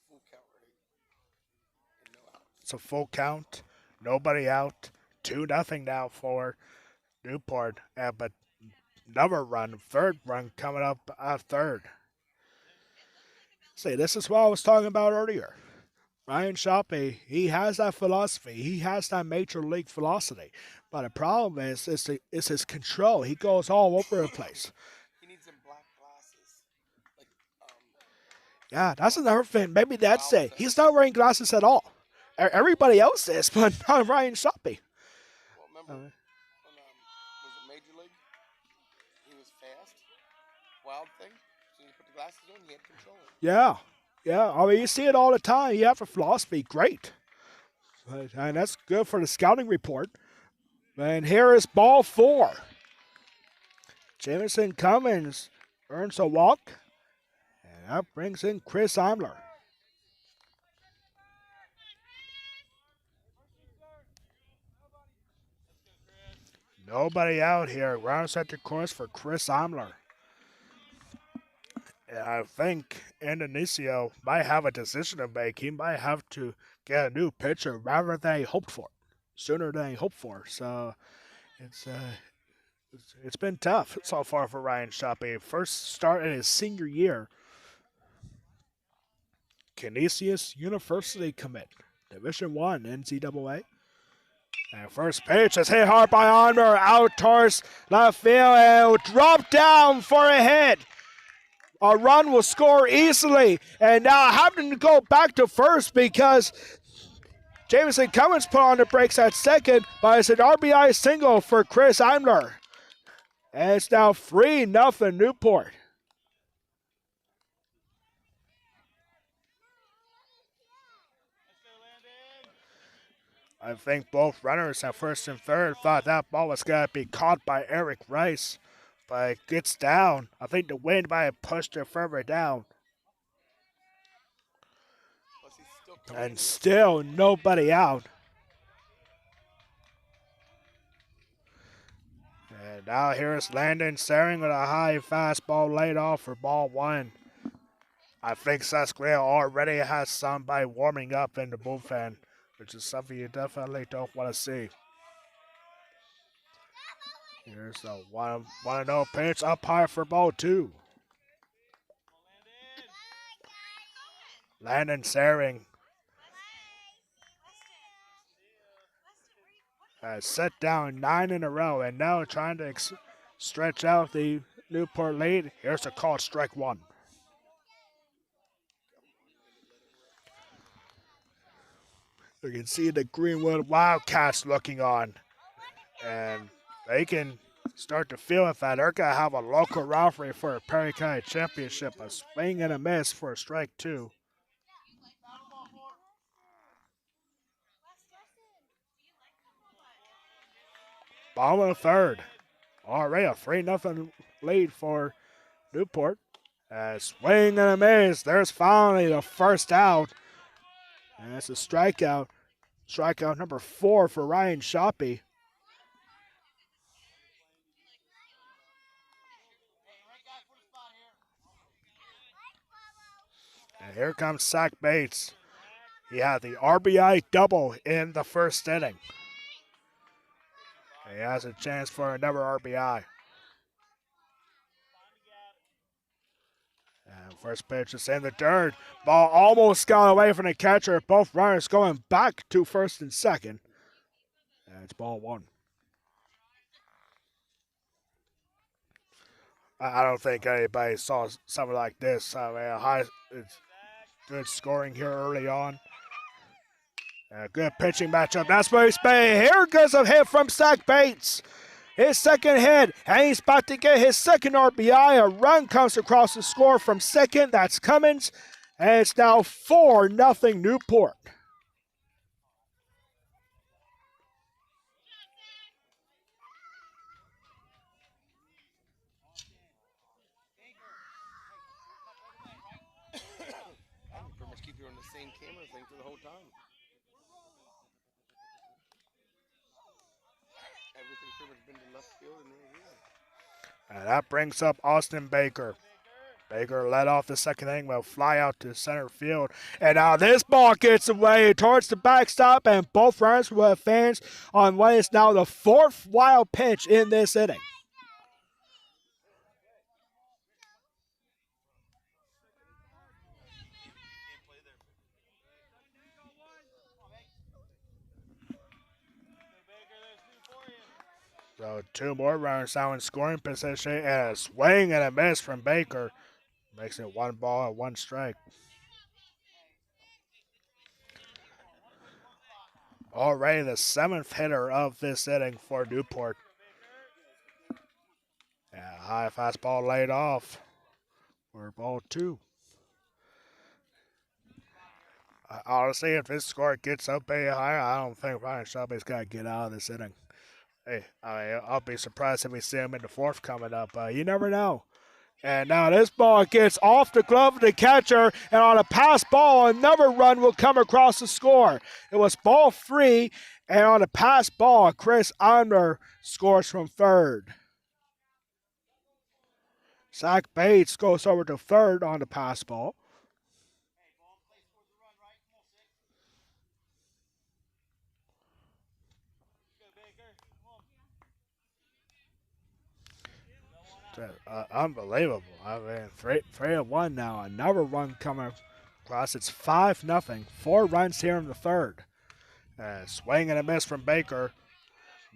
Full count ready. And no outs. It's a full count, nobody out, 2-0 now for Newport. But another run, third run coming up at third. See, this is what I was talking about earlier. Ryan Shoppy, he has that philosophy. He has that major league velocity. But the problem is his control. He goes all over the place. He needs some black glasses. Like, Yeah, that's another thing. Maybe that's it. He's not wearing glasses at all. Everybody else is, but not Ryan Shoppy. well, remember when, was it Major League? He was fast. Wild thing. So you put the glasses on, he had control. Yeah. I mean, you see it all the time. You have a philosophy. Great. And that's good for the scouting report. And here is ball 4. Jamison Cummins earns a walk. And that brings in Chris Imler. Nobody out here. Rounds at the course for Chris Imler. And I think Indonesio might have a decision to make. He might have to get a new pitcher rather than he hoped for, sooner than he hoped for. So it's been tough so far for Ryan Shoppy. First start in his senior year. Canisius University commit, Division I NCAA. And first pitch is hit hard by Armour, out towards left field, and drop down for a hit. A run will score easily, and now having to go back to first because Jamison Cummins put on the brakes at second, but it's an RBI single for Chris Imler. And it's now 3-0 Newport. I think both runners at first and third thought that ball was going to be caught by Eric Rice. But it gets down. I think the wind might have pushed it further down. And still nobody out. And now here's Landon Saring with a high fastball laid off for ball 1. I think Susquehanna already has somebody warming up in the bullpen, which is something you definitely don't want to see. Here's the 1-0 pitch up high for ball 2. Landon Saring has set down 9 in a row and now trying to stretch out the Newport lead. Here's a called strike 1. You can see the Greenwood Wildcats looking on, and they can start to feel if that they're going to have a local rivalry for a Perry County Championship. A swing and a miss for a strike 2. Ball in the third. Already a 3-0 lead for Newport. Swing and a miss. There's finally the first out. And it's a strikeout. Strikeout number 4 for Ryan Shoppy. And here comes Zach Bates. He had the RBI double in the first inning. He has a chance for another RBI. And first pitch is in the dirt. Ball almost got away from the catcher. Both runners going back to first and second. And it's ball 1. I don't think anybody saw something like this. I mean, it's good scoring here early on. Good pitching matchup. That's where he's playing. Here goes a hit from Zach Bates. His second hit, and he's about to get his second RBI. A run comes across the score from second. That's Cummins, and it's now 4-0 Newport. I can pretty much keep you on the same camera thing for the whole time. Everything pretty much been to left field and they're here. And that brings up Austin Baker. Baker led off the second inning, will fly out to center field. And now this ball gets away towards the backstop, and both runners will have fans on what is now the 4th wild pitch in this inning. So 2 more runners now in scoring position, and a swing and a miss from Baker. Makes it 1 ball and 1 strike. Already the 7th hitter of this inning for Newport. High fastball laid off for ball 2. Honestly, if this score gets up any higher, I don't think Ryan Shelby's got to get out of this inning. Hey, I'll be surprised if we see him in the 4th coming up. You never know. And now this ball gets off the glove of the catcher, and on a pass ball, another run will come across the score. It was ball 3, and on a pass ball, Chris Under scores from third. Zach Bates goes over to third on the pass ball. Unbelievable. I mean, 3-1 now. Another run coming across. It's 5-0. 4 runs here in the third. Swing and a miss from Baker.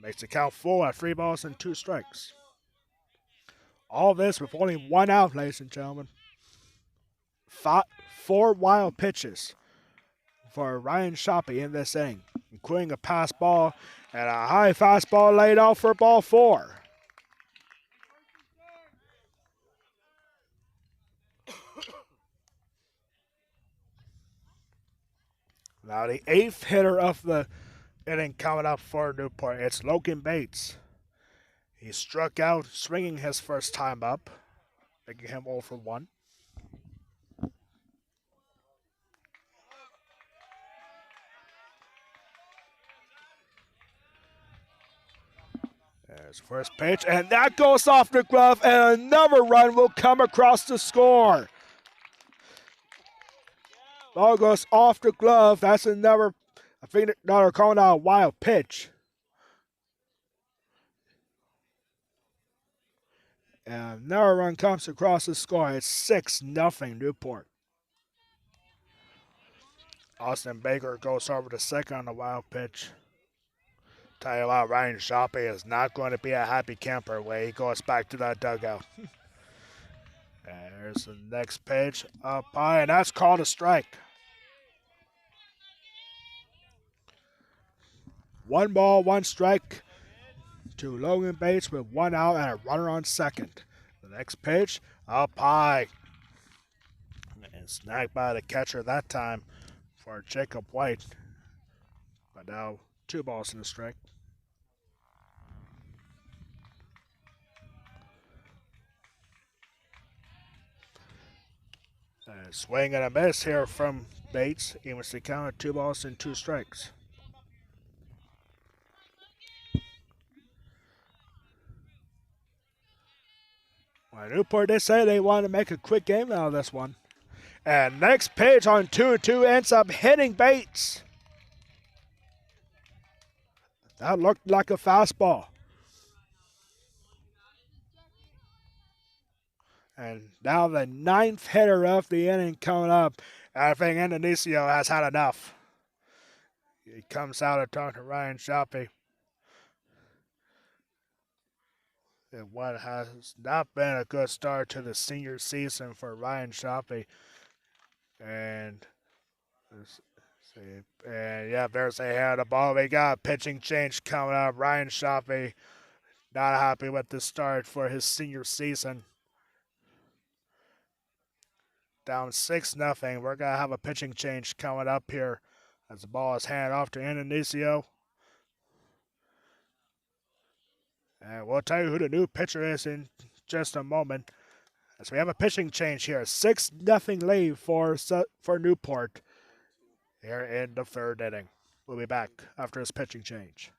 Makes the count full at 3 balls and 2 strikes. All this with only 1 out, ladies and gentlemen. 4 wild pitches for Ryan Shoppy in this inning, including a pass ball and a high fastball laid off for ball 4. Now the 8th hitter of the inning coming up for Newport. It's Logan Bates. He struck out swinging his first time up, making him 0 for 1. There's the first pitch, and that goes off the glove, and another run will come across the score. Ball goes off the glove. That's another. I think they're calling out a wild pitch. And another run comes across the score. It's 6-0 Newport. Austin Baker goes over to second on the wild pitch. Tell you what, Ryan Shoppy is not going to be a happy camper when he goes back to that dugout. And there's the next pitch up high, and that's called a strike. 1-1 strike to Logan Bates with 1 out and a runner on second. The next pitch up high. And snagged by the catcher that time for Jacob White. But now 2 balls in the strike. A swing and a miss here from Bates. Evens the count at 2 balls and 2 strikes. Well, Newport, they say they want to make a quick game out of this one. And next pitch on 2-2 ends up hitting Bates. That looked like a fastball. And now the 9th hitter of the inning coming up. I think Indonesio has had enough. He comes out to talk to Ryan Shoppy. And what has not been a good start to the senior season for Ryan Shoppy. And yeah, there's a hand of the ball. We got a pitching change coming up. Ryan Shoppy not happy with the start for his senior season. Down 6-0. We're going to have a pitching change coming up here as the ball is handed off to Indonesio. And we'll tell you who the new pitcher is in just a moment. As we have a pitching change here. 6-0 lead for Newport here in the 3rd inning. We'll be back after this pitching change.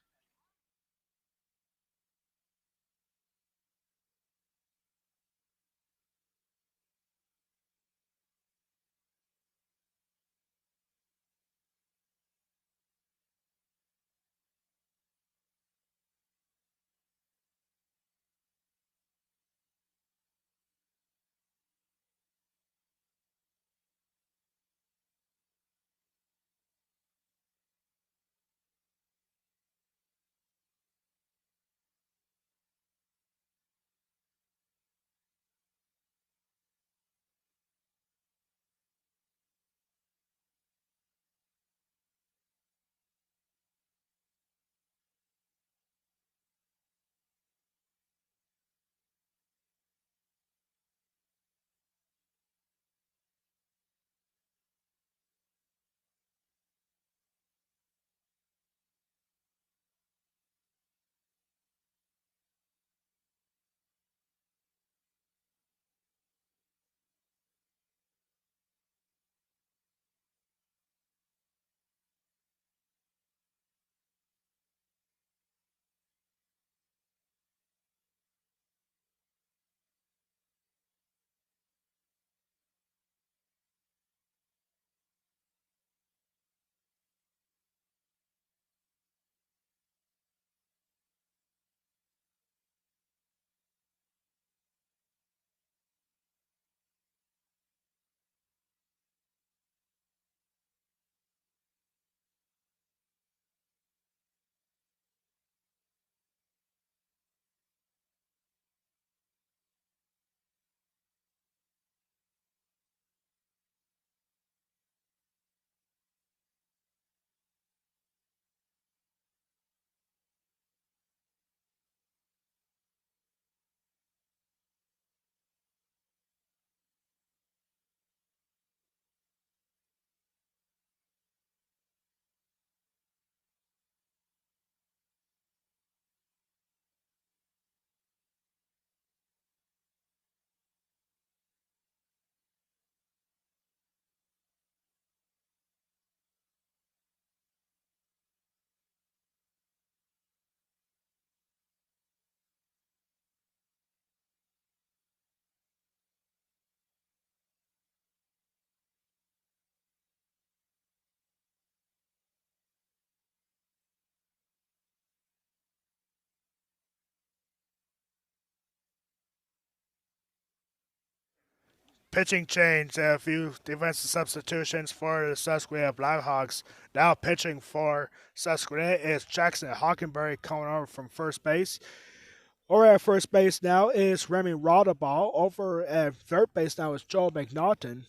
pitching change, a few defensive substitutions for the Susquehanna Blackhawks. Now pitching for Susquehanna is Jackson Hockenberry coming over from first base. Over at first base now is Remy Rodaball. Over at third base now is Joel McNaughton.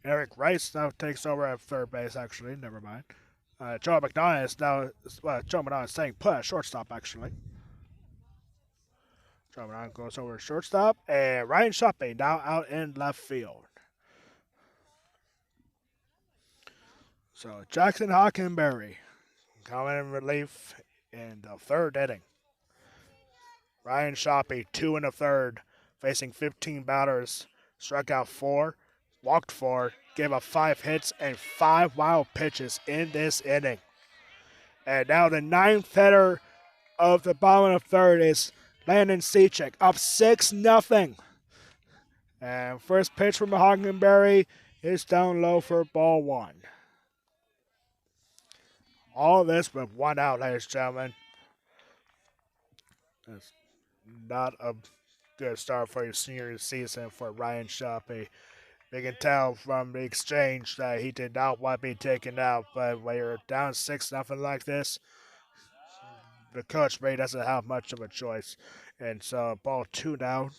Eric Rice now takes over at third base, actually. Never mind. Joel McNaughton is now, Joel McNaughton is staying put at shortstop, actually. Joel McNaughton goes over to shortstop, and Ryan Shoppe now out in left field. So Jackson Hockenberry coming in relief in the third inning. Ryan Shoppe, 2 in the third, facing 15 batters, struck out 4, walked 4, gave up 5 hits and 5 wild pitches in this inning. And now the ninth hitter of the bottom of the third is Landon Cechek, up 6-0. And first pitch from Hockenberry is down low for ball 1. All this with 1 out, ladies and gentlemen. That's not a good start for your senior season for Ryan Shoppe. You can tell from the exchange that he did not want to be taken out, but when you're down 6-0 like this, the coach really doesn't have much of a choice. And so ball 2 now.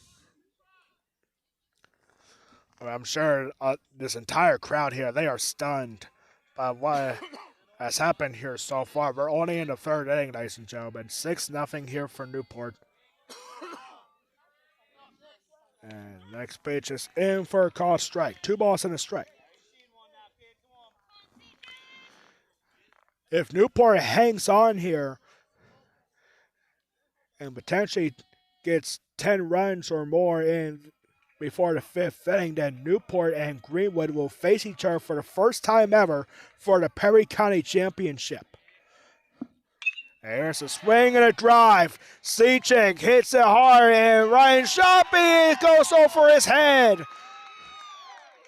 I'm sure this entire crowd here, they are stunned by what has happened here so far. We're only in the third inning, ladies and gentlemen. 6-0 here for Newport. And next pitch is in for a called strike. 2 balls and a strike. If Newport hangs on here and potentially gets 10 runs or more in before the 5th inning, then Newport and Greenwood will face each other for the first time ever for the Perry County Championship. There's a swing and a drive. Cechek hits it hard, and Ryan Shoppe goes over his head.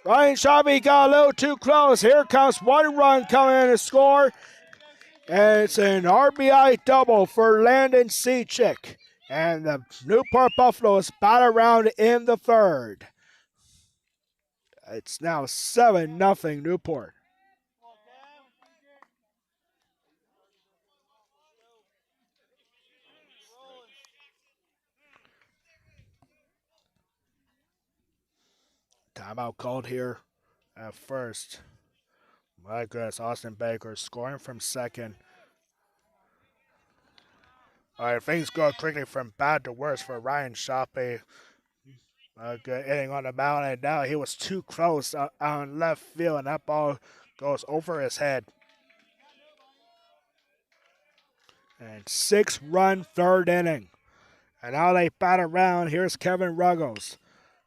Ryan Shoppe got a little too close. Here comes 1 run coming in to score. And it's an RBI double for Landon Cechek. And the Newport Buffaloes bat around in the third. It's now 7-0 Newport. Timeout called here at first. My goodness, Austin Baker scoring from second. All right, things go quickly from bad to worse for Ryan Shoppe. A good inning on the mound, and now he was too close on left field, and that ball goes over his head. And 6-run third inning. And now they bat around. Here's Kevin Ruggles.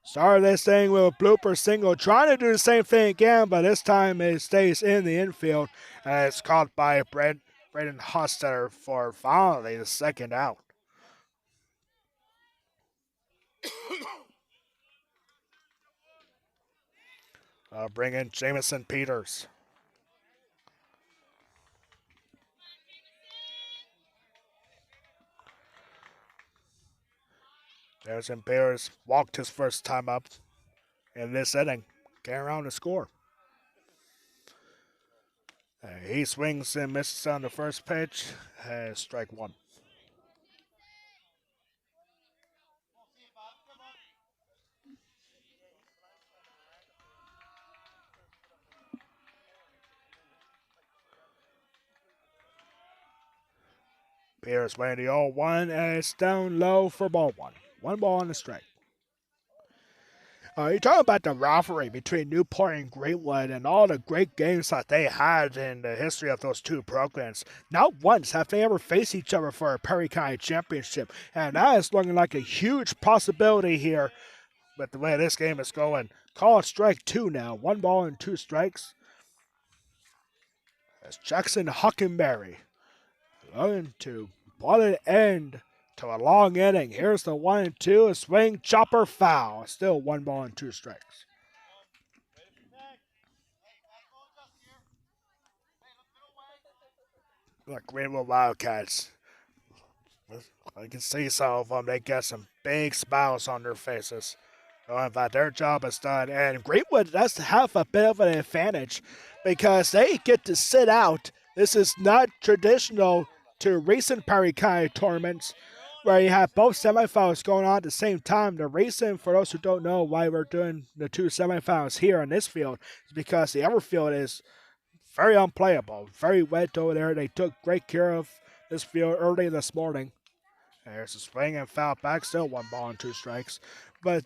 Started this thing with a blooper single, trying to do the same thing again, but this time it stays in the infield, and it's caught by Braden Hostetter for finally the second out. Bring in Jamison Peters. Jamison Peters walked his first time up in this inning, getting around to score. He swings and misses on the first pitch, has strike 1. Peters weighing the 0-1, and it's down low for ball 1. 1 ball on the strike. You're talking about the rivalry between Newport and Greenwood and all the great games that they had in the history of those two programs. Not once have they ever faced each other for a Perry County Championship, and that is looking like a huge possibility here with the way this game is going. Call it strike 2 now. 1 ball and 2 strikes. That's Jackson Hockenberry looking to put an end to a long inning. Here's the 1-2, a swing, chopper, foul. Still 1 ball and 2 strikes. Look, Greenville Wildcats I can see some of them. They got some big smiles on their faces, knowing that their job is done. And Greenwood does have a bit of an advantage because they get to sit out. This is not traditional to recent Perry County tournaments where you have both semifinals going on at the same time. The reason, for those who don't know why we're doing the two semifinals here on this field, is because the other field is very unplayable, very wet over there. They took great care of this field early this morning. There's a swing and foul back, still 1 ball and 2 strikes. But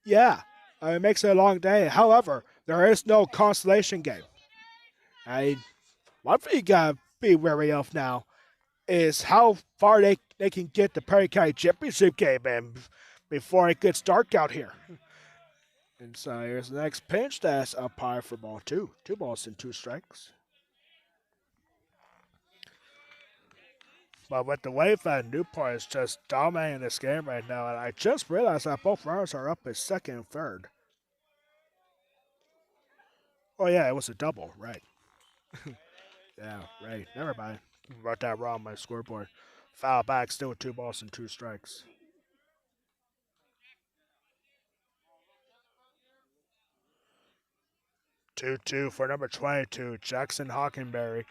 yeah, it makes it a long day. However, there is no consolation game. One thing you gotta be wary of now is how far they can get the Perry County Championship game in before it gets dark out here. And so here's the next pitch. That's umpire for ball 2. 2 balls and 2 strikes. But with the way that Newport is just dominating this game right now, and I just realized that both runners are up at second and third. Oh yeah, it was a double, right? Yeah, right. Never mind. Wrote that wrong on my scoreboard. Foul back, still 2 balls and 2 strikes. Two for number 22, Jackson Hockenberry.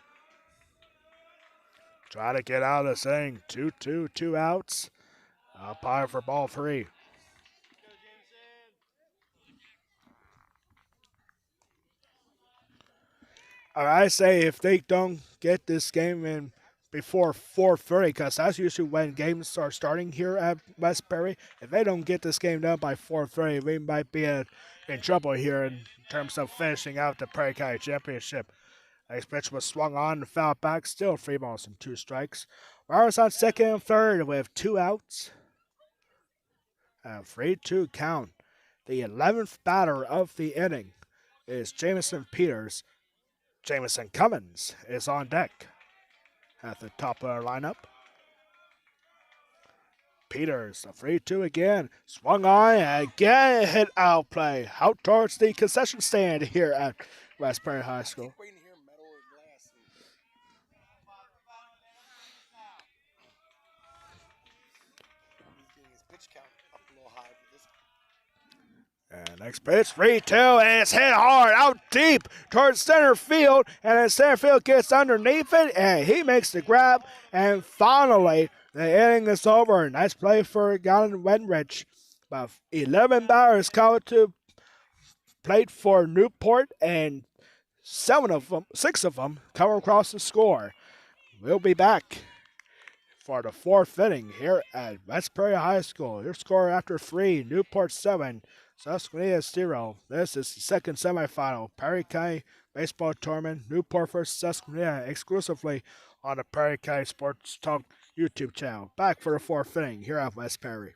Try to get out of this thing. 2-2, 2 outs. Umpire for ball 3. I say if they don't get this game in before 4:30, because that's usually when games are starting here at Westbury. If they don't get this game done by 4:30, we might be in trouble here in terms of finishing out the Prairie County Championship. Next pitch was swung on and foul back, still 3 balls and 2 strikes. Runners on second and third with 2 outs. 3-2 count. The 11th batter of the inning is Jamison Peters. Jamison Cummins is on deck at the top of our lineup. Peters, a 3-2 again. Swung on and again hit out play. Out towards the concession stand here at Westbury High School. Waiting to hear metal or glass. He's getting his pitch count up a little high for this. And next pitch, 3-2, and it's hit hard out deep towards center field. And then center field gets underneath it, and he makes the grab. And finally, the inning is over. Nice play for Galen Wenrich. About 11 batters called to plate for Newport, and 6 of them come across the score. We'll be back for the 4th inning here at Westbury High School. Your score after 3, Newport 7, SUSQUENITA 0. This is the second semifinal, Perry County Baseball Tournament, Newport vs. SUSQUENITA, exclusively on the Perry County Sports Talk YouTube channel. Back for the 4th inning here at Westbury.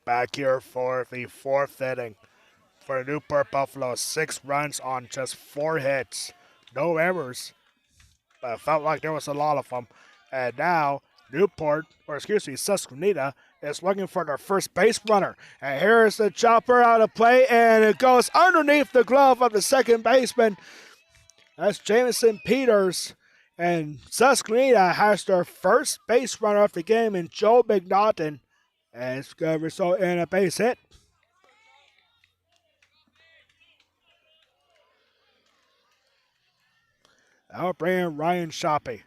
Back here for the 4th inning. For Newport Buffalo, 6 runs on just 4 hits. No errors, but it felt like there was a lot of them. And now SUSQUENITA is looking for their first base runner. And here's the chopper out of play, and it goes underneath the glove of the second baseman. That's Jamison Peters. And SUSQUENITA has their first base runner of the game in Joe McNaughton. And it's going to result in a base hit. I'll bring in Ryan Shoppy.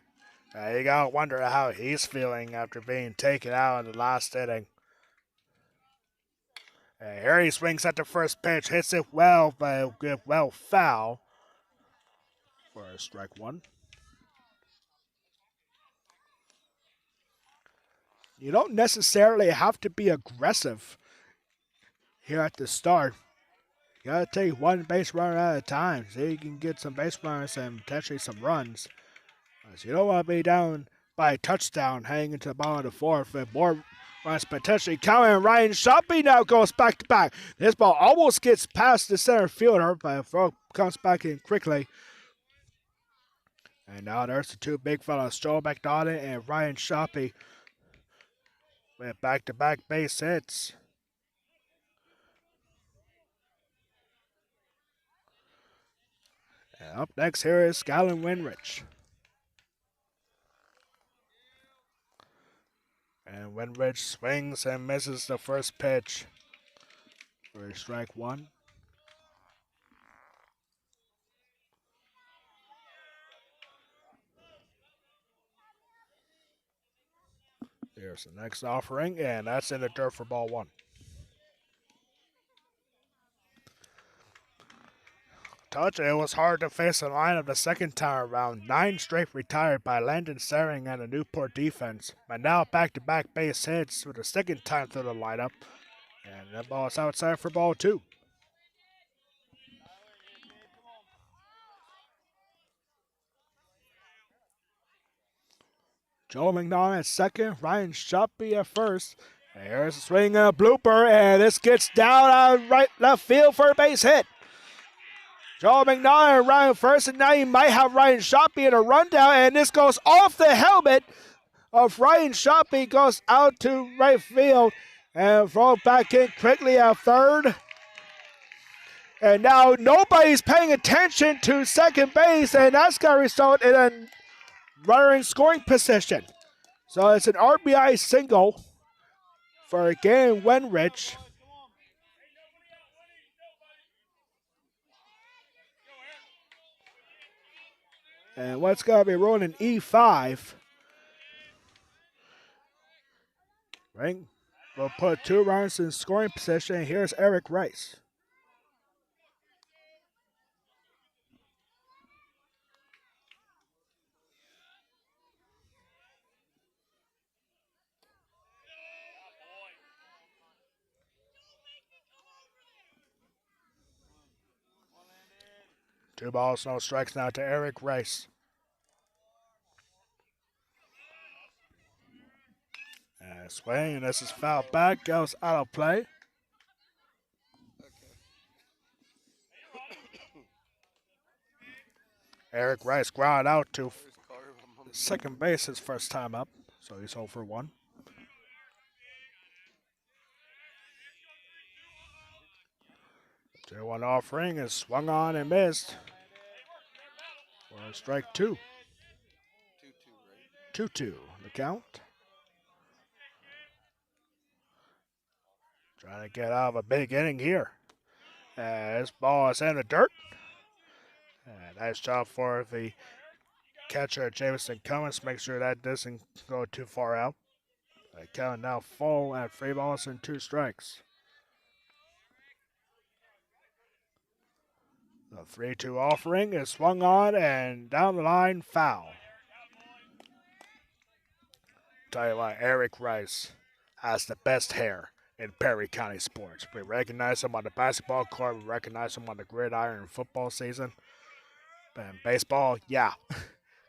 You gotta wonder how he's feeling after being taken out in the last inning. Here he swings at the first pitch, hits it well, but it'll give well foul for a strike one. You don't necessarily have to be aggressive here at the start. You gotta take one base runner at a time so you can get some base runners and potentially some runs. So you don't want to be down by a touchdown heading into the bottom of the fourth with more runs potentially coming. Ryan Shoppy now goes back to back. This ball almost gets past the center fielder, but the throw comes back in quickly. And now there's the two big fellas, Joe McDonald and Ryan Shoppy, with back-to-back base hits. And up next here is Skylan Winrich. And Winrich swings and misses the first pitch for strike one. Here's the next offering, and that's in the dirt for ball one. Touch, it was hard to face the lineup the second time around. 9 straight retired by Landon Saring and the Newport defense. But now back-to-back base hits for the second time through the lineup. And that ball is outside for ball two. Joe McDonald at second, Ryan Shoppy at first. And here's a swing and a blooper, and this gets down on right left field for a base hit. Joe McDonald running first, and now you might have Ryan Shoppy in a rundown, and this goes off the helmet of Ryan Shoppy, goes out to right field, and throw back in quickly at third. And now nobody's paying attention to second base, and that's going to result in a runner in scoring position. So it's an RBI single for Gary Winrich. And what's going to be rolling E5. Right? We'll put 2 runners in scoring position. Here's Eric Rice. Two balls, no strikes now to Eric Rice. And swing, and this is fouled back, goes out of play. Eric Rice grounded out to second base his first time up, so he's 0 for 1. The 1 offering is swung on and missed. For strike 2. 2-2, the count. Trying to get out of a big inning here. This ball is in the dirt. Nice job for the catcher, Jameson Cummins. Make sure that doesn't go too far out. Count now full at 3 balls and 2 strikes. The 3-2 offering is swung on and down the line, foul. Tell you what, Eric Rice has the best hair in Perry County sports. We recognize him on the basketball court. We recognize him on the gridiron in football season. But in baseball, yeah.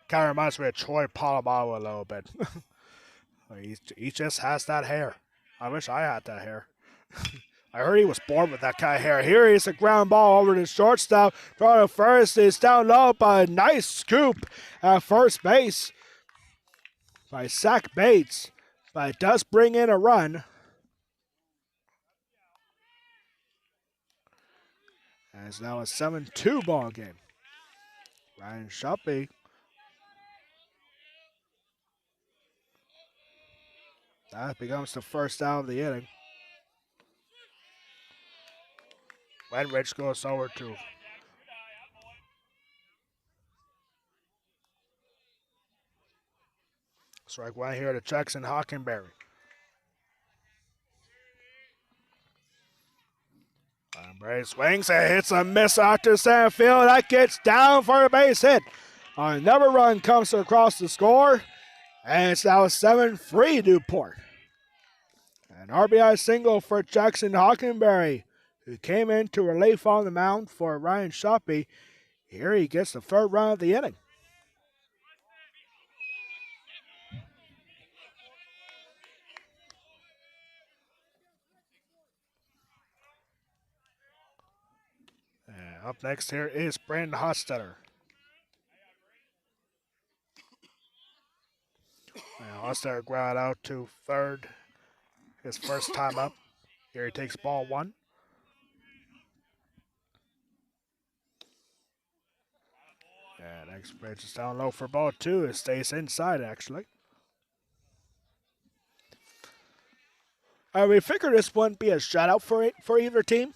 Kind of reminds me of Troy Polamalu a little bit. He just has that hair. I wish I had that hair. I heard he was born with that kind of hair. Here is a ground ball over to shortstop. Throwing to first is down low, but a nice scoop at first base by Zach Bates. But it does bring in a run. And it's now a 7-2 ball game. Ryan Shoppy. That becomes the first out of the inning. Winrich goes over to Strike one here to Jackson Hockenberry. Hockenberry swings and hits a miss out to center field. That gets down for a base hit. Another run comes across the score, and it's now 7-3 Newport. An RBI single for Jackson Hockenberry, who came in to relief on the mound for Ryan Shoppy. Here he gets the third run of the inning. And up next here is Brandon Hostetter. And Hostetter ground out to third. His first time up. Here he takes ball one. And next pitch is down low for ball two. It stays inside, actually. We figured this wouldn't be a shutout for either team.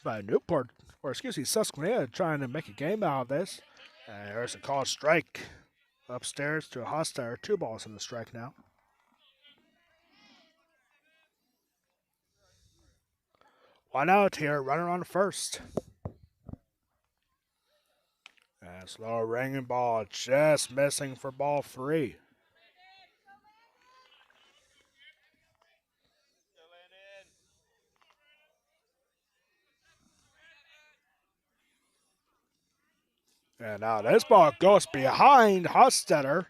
But Newport, or excuse me, Susquenita trying to make a game out of this. And there's a called strike upstairs to Hostetter. 2 balls in the strike now. One out here, runner on first. And slow ringing ball, just missing for ball 3. And now this ball goes behind Hostetter,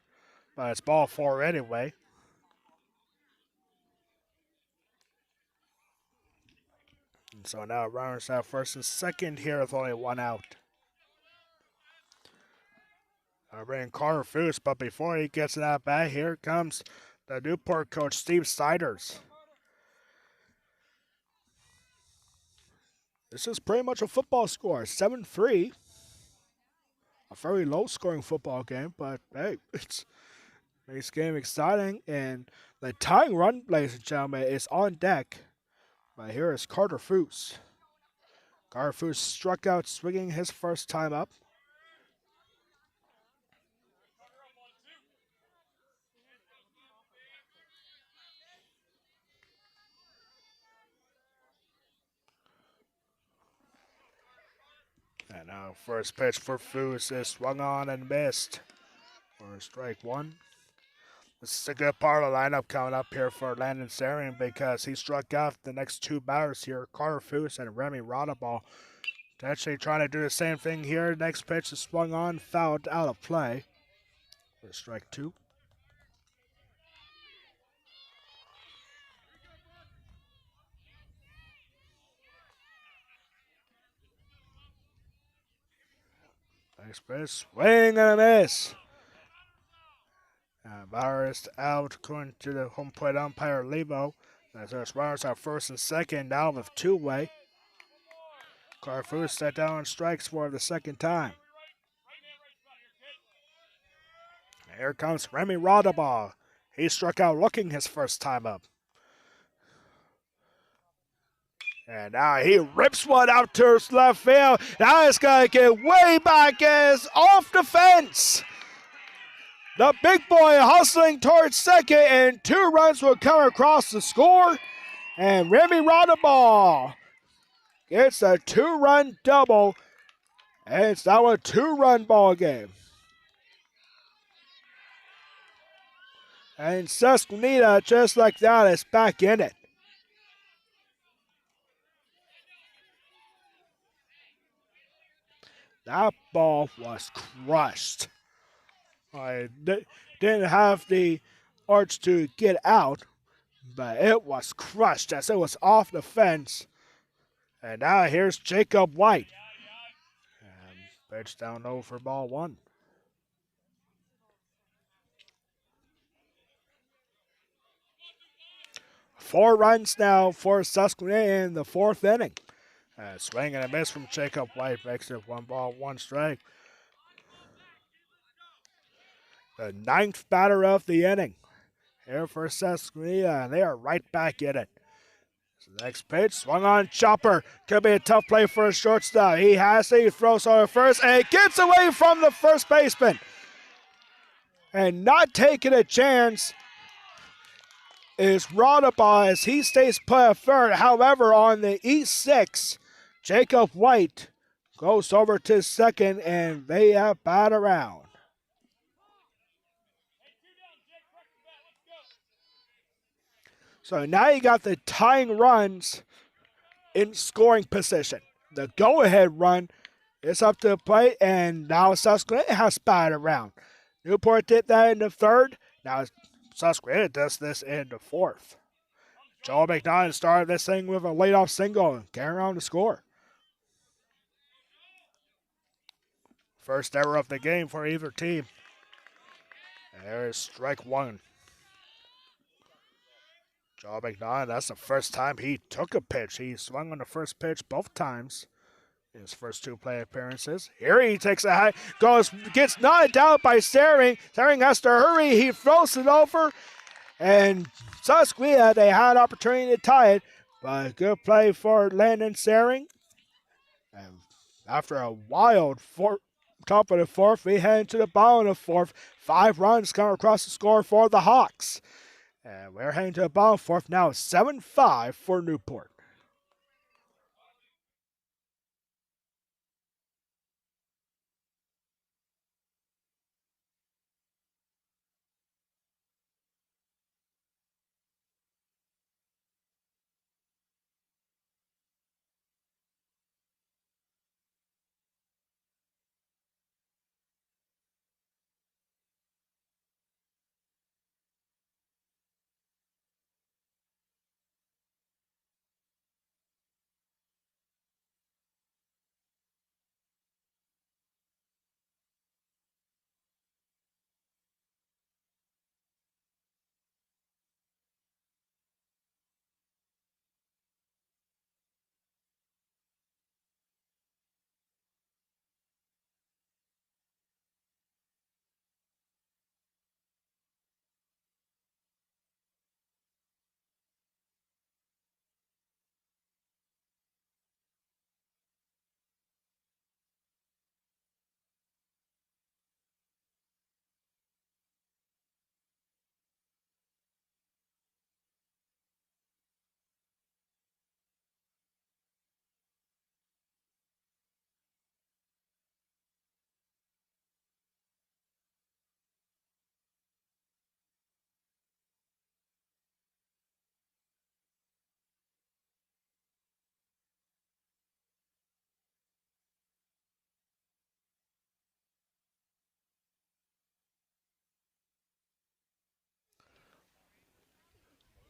but it's ball 4 anyway. And so now runners out first and second here with only 1 out. Bringing Carter Foose, but before he gets it out back, here comes the Newport coach, Steve Siders. This is pretty much a football score, 7-3. A very low-scoring football game, but hey, it makes the game exciting. And the tying run, ladies and gentlemen, is on deck. But here is Carter Foose. Carter Foose struck out swinging his first time up. And now first pitch for Foose is swung on and missed for strike 1. This is a good part of the lineup coming up here for Landon Sarian because he struck out the next 2 batters here, Carter Foose and Remy Rodaball. Actually trying to do the same thing here. Next pitch is swung on, fouled out of play for strike 2. Next pitch, swing and a miss. Barrist out according to the home plate umpire Levo. As there's runners at first and second now with 2-way. Carter Foose set down on strikes for the second time. Here comes Remy Rodaball. He struck out looking his first time up. And now he rips one out to his left field. Now it's going to get way back as off the fence. The big boy hustling towards second, and 2 runs will come across the score. And Remy Rodaball gets a 2-run double, and it's now a 2-run ball game. And Susquenita, just like that, is back in it. That ball was crushed. I didn't have the arch to get out, but it was crushed as it was off the fence. And now here's Jacob White. And pitch down low for ball 1. Four runs now for Susquenita in the 4th inning. Swing and a miss from Jacob White makes it 1 ball, 1 strike. The 9th batter of the inning. Here for Susquenita, and they are right back in it. So the next pitch, swung on chopper. Could be a tough play for a shortstop. He has it, he throws on first, and it gets away from the first baseman. And not taking a chance is Rodabah as he stays put at third. However, on the E6, Jacob White goes over to second, and they have bat around. So now you got the tying runs in scoring position. The go-ahead run is up to the plate, and now Susquehanna has batted around. Newport did that in the third. Now Susquehanna does this in the fourth. Joel McDonald started this thing with a leadoff single and carrying on the score. First error of the game for either team. There is strike one. Joel McDonald, that's the first time he took a pitch. He swung on the first pitch both times in his first two play appearances. Here he takes a high, gets knocked down by Sering. Sering has to hurry. He throws it over. And Susquehanna, they had an opportunity to tie it, but good play for Landon Sering. And after a wild top of the fourth, we head into the bottom of the fourth. 5 runs come across the score for the Hawks. And we're heading to the bottom of the fourth now, 7-5 for Newport.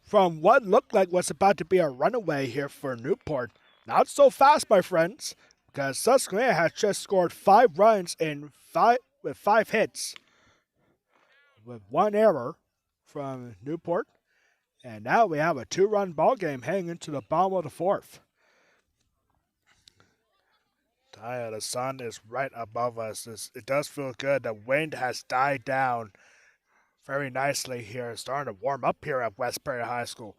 From what looked like was about to be a runaway here for Newport. Not so fast, my friends, because Susquehanna has just scored 5 runs with 5 hits, with 1 error from Newport. And now we have a 2-run ball game heading into the bottom of the fourth. The sun is right above us. It does feel good. The wind has died down very nicely here. It's starting to warm up here at Westbury High School.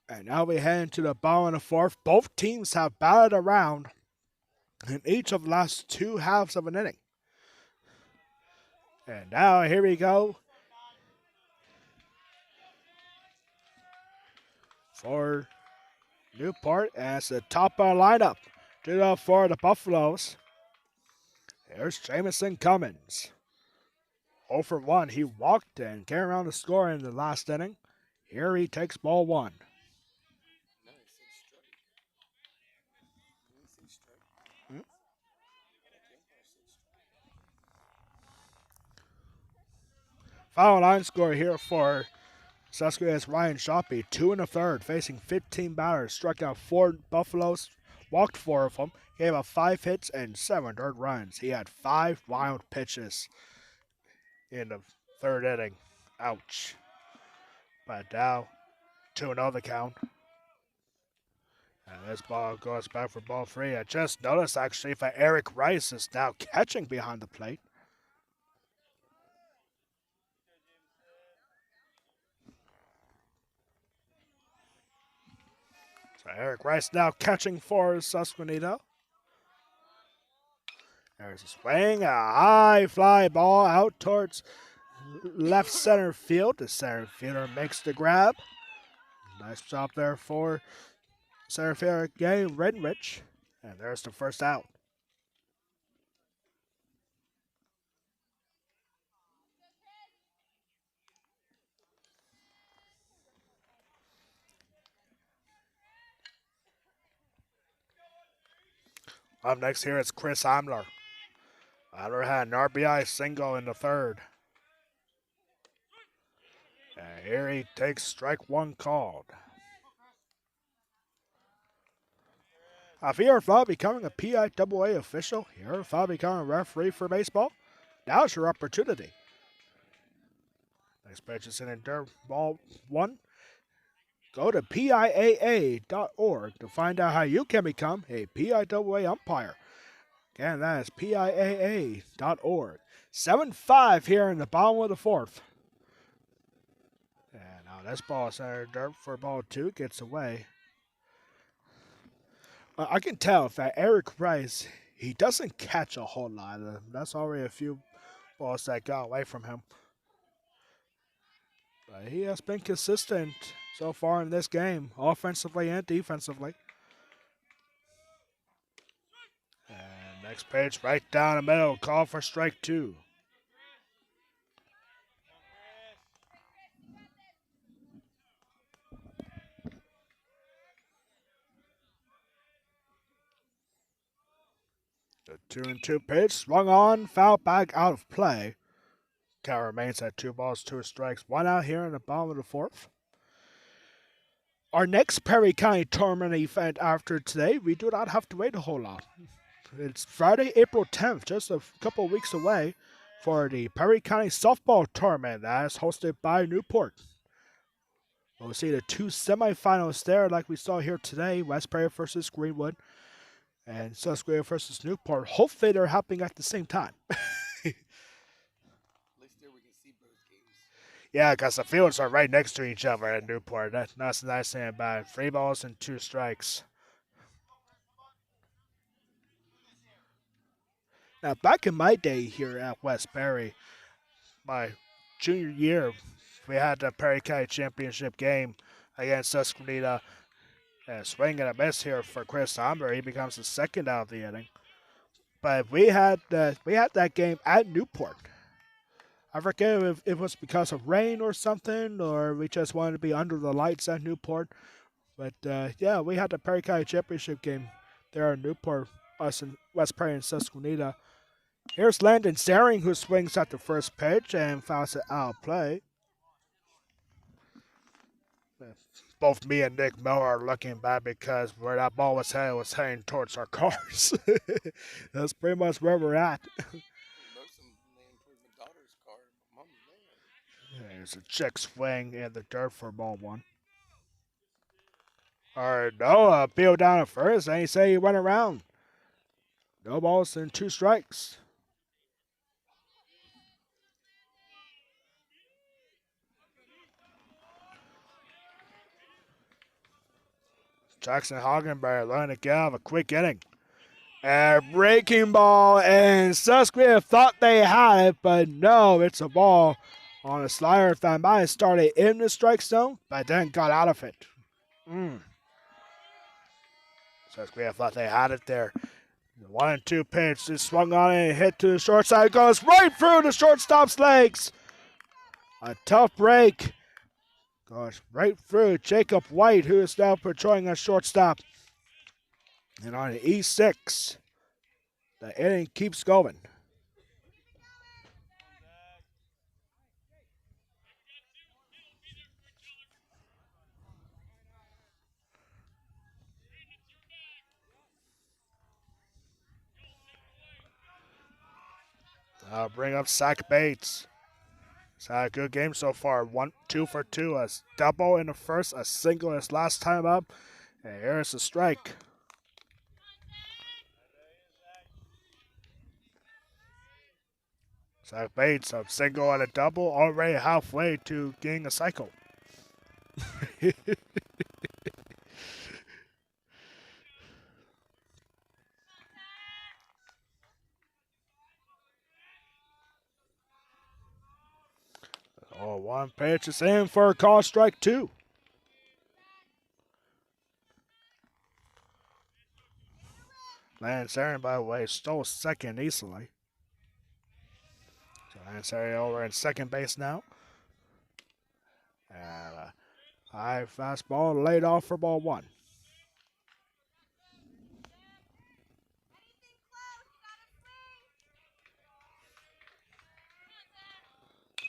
And now we head into the bottom of the fourth. Both teams have batted around in each of the last 2 halves of an inning. And now here we go for Newport as the top of the lineup. Did up for the Buffaloes. There's Jamison Cummins. 0 for 1. He walked and carried around the score in the last inning. Here he takes ball 1. Final line score here for Susquehanna's Ryan Shoppy. 2 1/3, facing 15 batters. Struck out 4 Buffaloes, walked 4 of them. Gave up 5 hits and 7 earned runs. He had 5 wild pitches in the 3rd inning. Ouch. But now, 2-0 the count. And this ball goes back for ball 3. I just noticed actually that Eric Rice is now catching behind the plate. So Eric Rice now catching for Susquehanna. There's a swing, a high fly ball out towards left center field. The center fielder makes the grab. Nice job there for center fielder Gay Redrich. And there's the first out. Up next here is Chris Imler. Imler had an RBI single in the third. And here he takes strike one called. If you ever thought of becoming a PIAA official, you ever thought of becoming a referee for baseball, now's your opportunity. Next pitch is in dirt ball one. Go to PIAA.org to find out how you can become a PIAA umpire. Again, that is PIAA.org. 7-5 here in the bottom of the fourth. And now this ball is center dirt for ball two, gets away. I can tell that Eric Rice, he doesn't catch a whole lot of them. That's already a few balls that got away from him. But he has been consistent so far in this game, offensively and defensively. And next pitch right down the middle, call for strike two. The 2-2 pitch, swung on, foul back out of play. Count remains at 2 balls, 2 strikes, 1 out here in the bottom of the fourth. Our next Perry County tournament event after today, we do not have to wait a whole lot. It's Friday, April 10th, just a couple weeks away, for the Perry County softball tournament that is hosted by Newport. We'll see the 2 semifinals there like we saw here today, West Prairie versus Greenwood and SUSQUENITA versus Newport. Hopefully they're happening at the same time. Yeah, because the fields are right next to each other at Newport. That's the nice thing about it. 3 balls and 2 strikes. Now, back in my day here at West Perry, my junior year, we had the Perry County Championship game against SUSQUENITA. And swing and a miss here for Chris Amber. He becomes the second out of the inning. But we had that game at Newport. I forget if it was because of rain or something, or we just wanted to be under the lights at Newport. But yeah, we had the Perry County Championship game there at Newport, us in West Prairie and SUSQUENITA. Here's Landon Saring, who swings at the first pitch and fouls it out of play. Both me and Nick Miller are looking bad because where that ball was heading towards our cars. That's pretty much where we're at. There's a check swing in the dirt for ball one. All right, Noah peeled down at first, and he said he went around. No balls and 2 strikes. Jackson Hagenberg learning to get out of a quick inning. And breaking ball, and SUSQUENITA thought they had it, but no, it's a ball on a slider that might have started in the strike zone, but then got out of it. SUSQUENITA thought they had it there. The 1-2 pitch is swung on and hit to the short side. Goes right through the shortstop's legs. A tough break. Goes right through Jacob White, who is now patrolling at shortstop. And on the E6, the inning keeps going. I'll bring up Zach Bates. He's had a good game so far. 2 for 2. A double in the first, a single his last time up. And here's a strike. Zach Bates, a single and a double, already halfway to getting a cycle. 1 pitch is in for a call, strike 2. Lance Aaron, by the way, stole second easily. So Lance Aaron over at second base now. And a high fastball laid off for ball 1.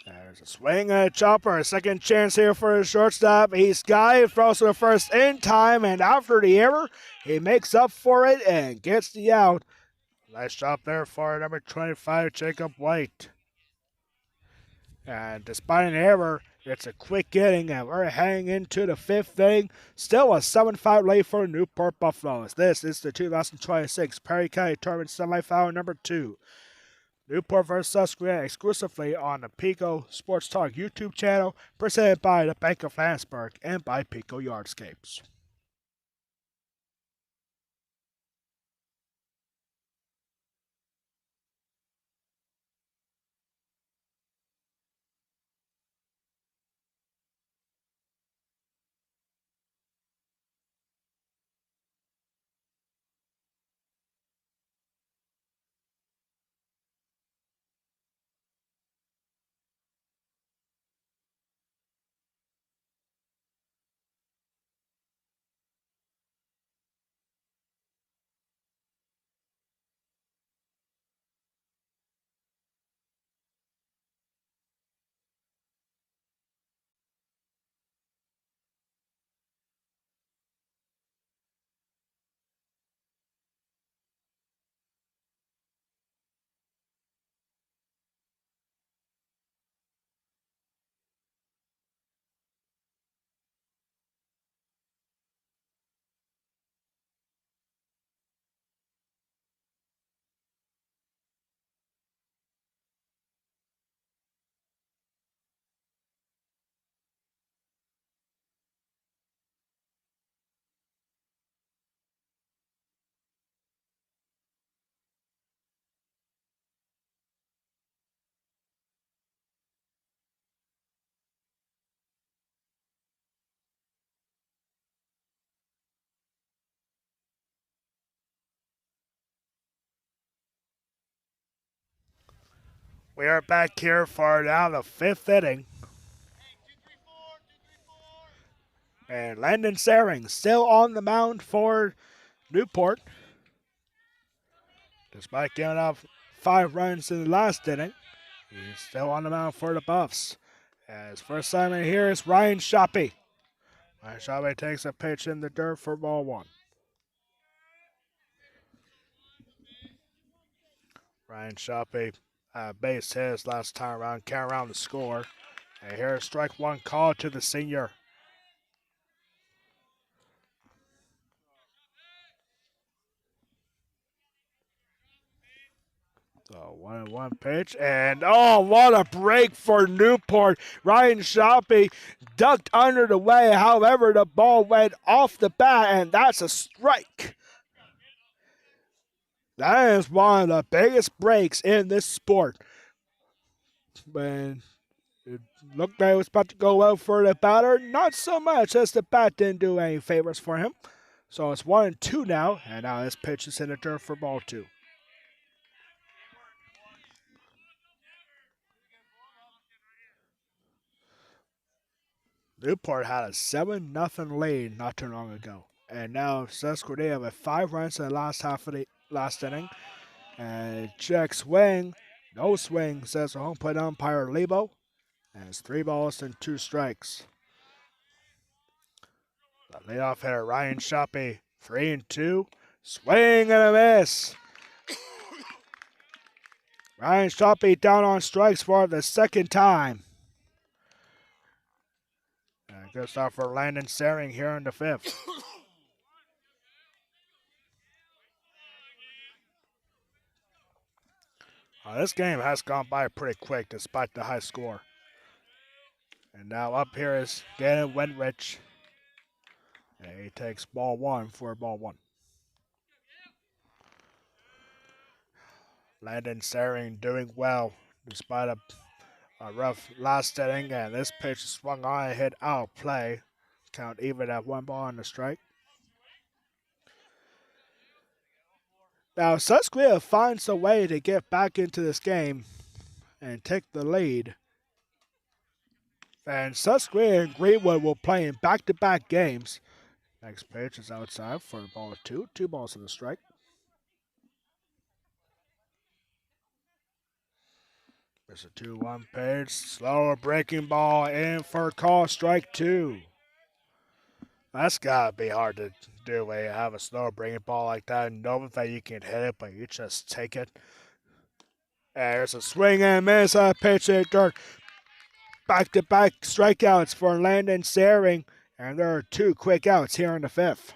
There's a swing and a chopper. A second chance here for his shortstop. He's got it, throws to the first in time, and after the error, he makes up for it and gets the out. Nice job there for number 25, Jacob White. And despite an error, it's a quick inning, and we're heading into the 5th inning. Still a 7-5 lead for Newport Buffaloes. This is the 2026 Perry County Tournament semifinal number 2. Newport vs. Susquehanna exclusively on the Peco Sports Talk YouTube channel, presented by the Bank of Landsberg and by Peco Yardscapes. We are back here for now the 5th inning. And Landon Saring still on the mound for Newport. Despite giving up 5 runs in the last inning, he's still on the mound for the Buffs. As first time in here is Ryan Shoppy. Ryan Shoppy takes a pitch in the dirt for ball 1. Ryan Shoppy base his last time around, count around the score. And here's strike 1 call to the senior. So 1-1 pitch, and oh, what a break for Newport. Ryan Shoppy ducked under the way. However, the ball went off the bat, and that's a strike. That is one of the biggest breaks in this sport. When it looked like it was about to go well for the batter, not so much, as the bat didn't do any favors for him. So it's 1-2 now, and now this pitch is in the dirt for ball 2. Newport had a 7-0 lead not too long ago. And now Susquehanna with 5 runs in the last half of the last inning. And check swing. No swing, says the home plate umpire Lebo. And it's 3 balls and 2 strikes. The leadoff hitter Ryan Shoppy, 3-2. Swing and a miss. Ryan Shoppy down on strikes for the second time. And good start for Landon Saring here in the 5th. This game has gone by pretty quick despite the high score. And now up here is Gannon Wenrich. And he takes ball 1 for ball 1. Landon Saring doing well despite a A rough last inning, and this pitch swung on and hit out play. Count even at 1 ball on the strike. Now, Susquehanna finds a way to get back into this game and take the lead. And Susquehanna and Greenwood will play in back-to-back games. Next pitch is outside for ball 2. 2 balls to the strike. There's a 2-1 pitch. Slower breaking ball in for call, strike 2. That's got to be hard to do when you have a slow breaking ball like that, knowing that you can hit it, but you just take it. And there's a swing and miss, a pitch hit dirt. Back-to-back strikeouts for Landon Saring, and there are 2 quick outs here in the 5th.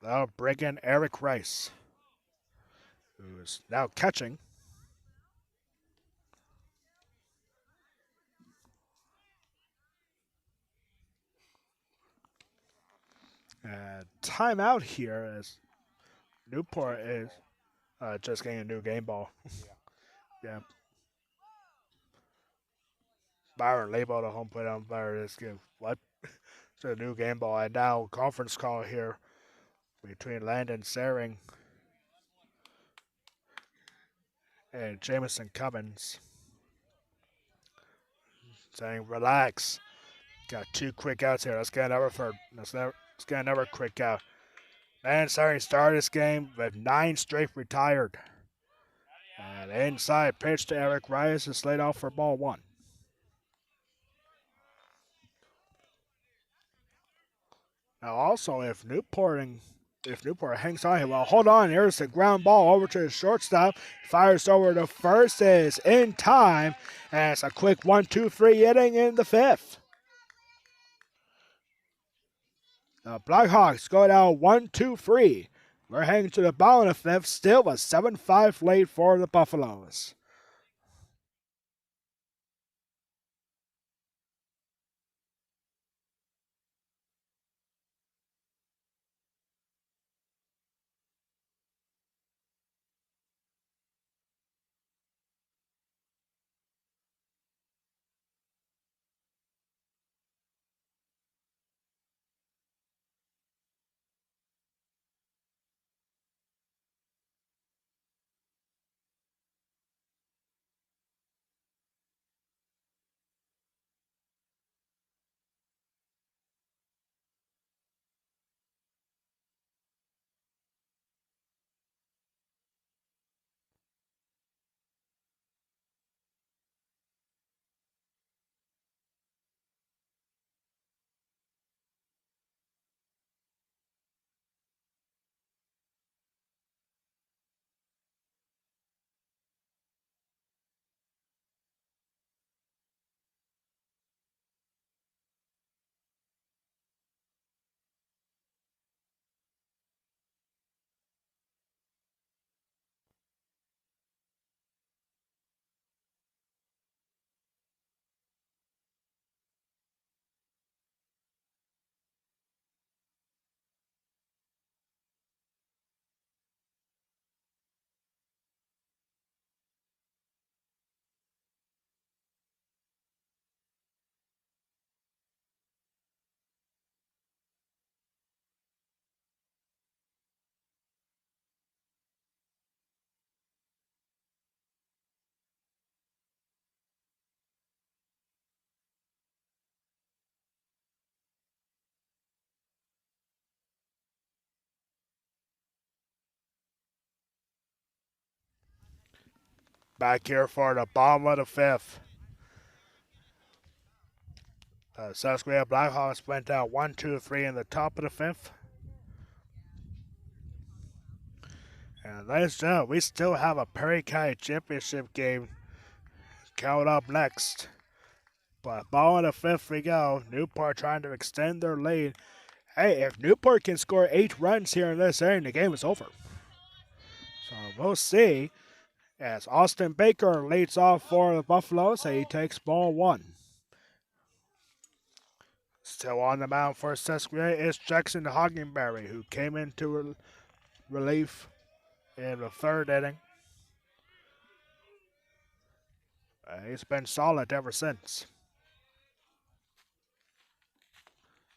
They'll bring in Eric Rice, who is now catching. Timeout here as Newport is just getting a new game ball. Yeah. Byron Lebo, the home plate umpire, is giving what? It's a new game ball. And now conference call here between Landon Saring and Jamison Cummins. Saying relax. Got 2 quick outs here. Let's get another quick out. Landon Saring started this game with 9 straight retired. And inside pitch to Eric Rice is laid off for ball 1. Now also, if Newport hangs on here, well, hold on. Here's the ground ball over to the shortstop. Fires over to first. Is in time. And it's a quick 1-2-3 inning in the 5th. The Blackhawks go down 1-2-3. We're heading to the bottom of the 5th. Still a 7-5 lead for the Buffaloes. Back here for the bottom of the 5th. Susquehanna Blackhawks went out 1-2-3 in the top of the 5th. And ladies and gentlemen, we still have a Perry County Championship game coming up next. But bottom of the 5th we go. Newport trying to extend their lead. Hey, if Newport can score 8 runs here in this inning, the game is over. So we'll see as Austin Baker leads off for the Buffaloes. He takes ball 1. Still on the mound for Susquehanna is Jackson Hoggenberry, who came into relief in the third inning. He's been solid ever since.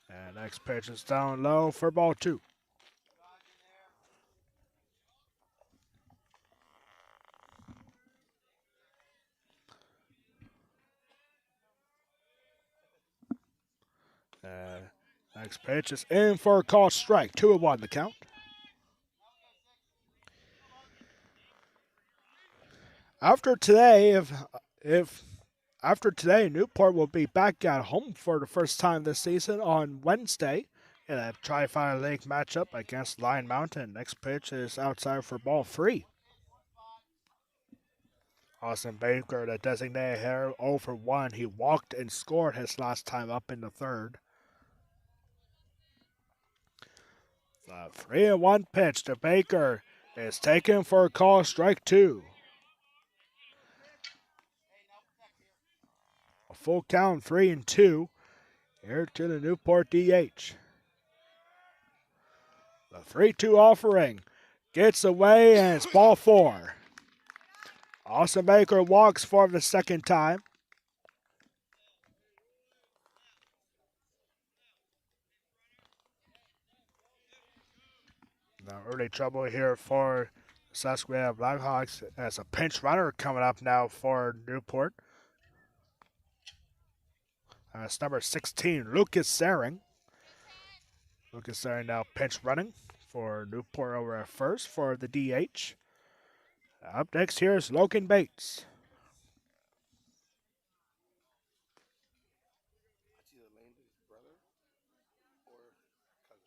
And next pitch is down low for ball 2. Next pitch is in for a called strike. 2-1 the count. After today, if after today, Newport will be back at home for the first time this season on Wednesday in a Tri-Fi League matchup against Lion Mountain. Next pitch is outside for ball 3. Austin Baker, the designated hitter, 0 for 1. He walked and scored his last time up in the third. The 3-1 pitch to Baker is taken for a call, strike 2. A full count, 3-2. Here to the Newport DH. The 3-2 offering gets away, and it's ball 4. Austin Baker walks for the second time. Now early trouble here for Susquehanna Blackhawks as a pinch runner coming up now for Newport. It's number 16, Lucas Saring. Lucas Saring now pinch running for Newport over at first for the DH. Up next here is Logan Bates. That's either Landon's brother or cousin.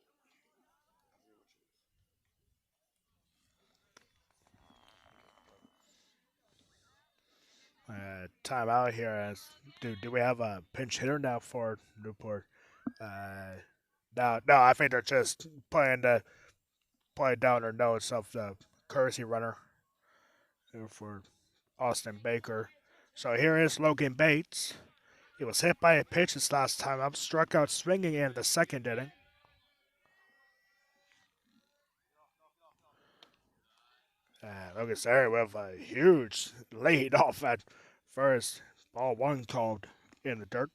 Timeout here. As do we have a pinch hitter now for Newport? No, I think they're just playing down their notes of the courtesy runner for Austin Baker. So here is Logan Bates. He was hit by a pitch his last time up, struck out swinging in the second inning. Logan Saring with a huge lead off at first. Ball 1 called in the dirt.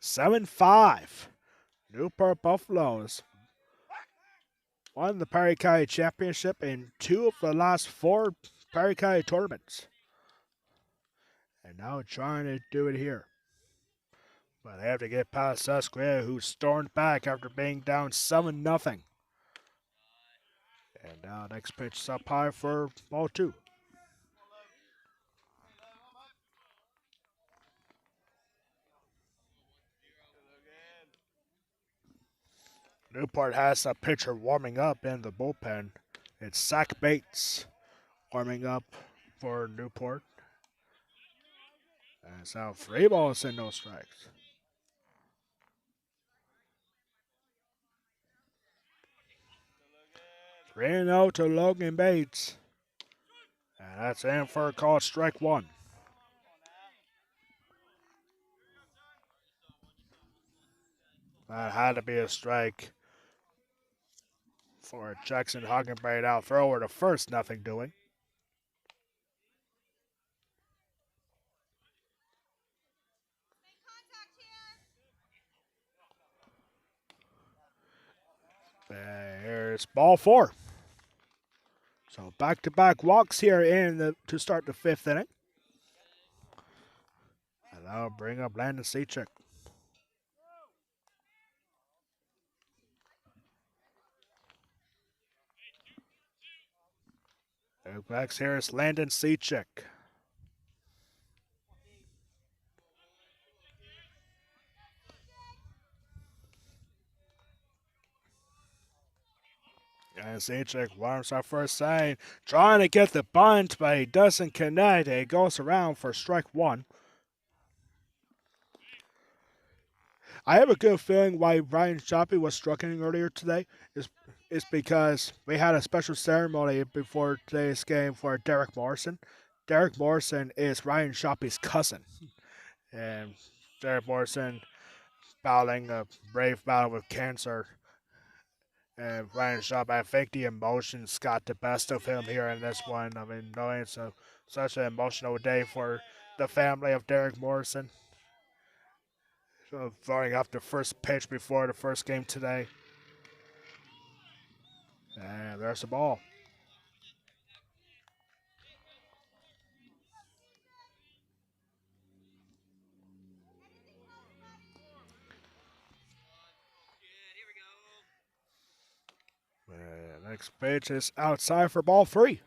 7-5. Newport Buffaloes won the Perry County Championship in 2 of the last 4 Perry County tournaments. And now trying to do it here. But they have to get past Susquehanna, who stormed back after being down 7-0. And now next pitch is up high for ball 2. Newport has a pitcher warming up in the bullpen. It's Zach Bates warming up for Newport. And it's now 3 balls and no strikes. Three out to Logan Bates. And that's in for a call, strike 1. That had to be a strike for Jackson Hockenbraid out thrower to first, nothing doing. Here's ball 4. So back-to-back walks here to start the 5th inning. And that'll bring up Landon Sechik. Next here is Landon Sechik. And Sechik warms up first sign, trying to get the bunt, but he doesn't connect. He goes around for strike 1. I have a good feeling why Ryan Shoppy was struggling earlier today is because we had a special ceremony before today's game for Derek Morrison. Derek Morrison is Ryan Shoppy's cousin. And Derek Morrison battling a brave battle with cancer And Ryan Sharp, I think the emotions got the best of him here in this one. I mean, knowing it's such an emotional day for the family of Derek Morrison. So throwing up the first pitch before the first game today. And there's the ball. Next pitch is outside for ball 3.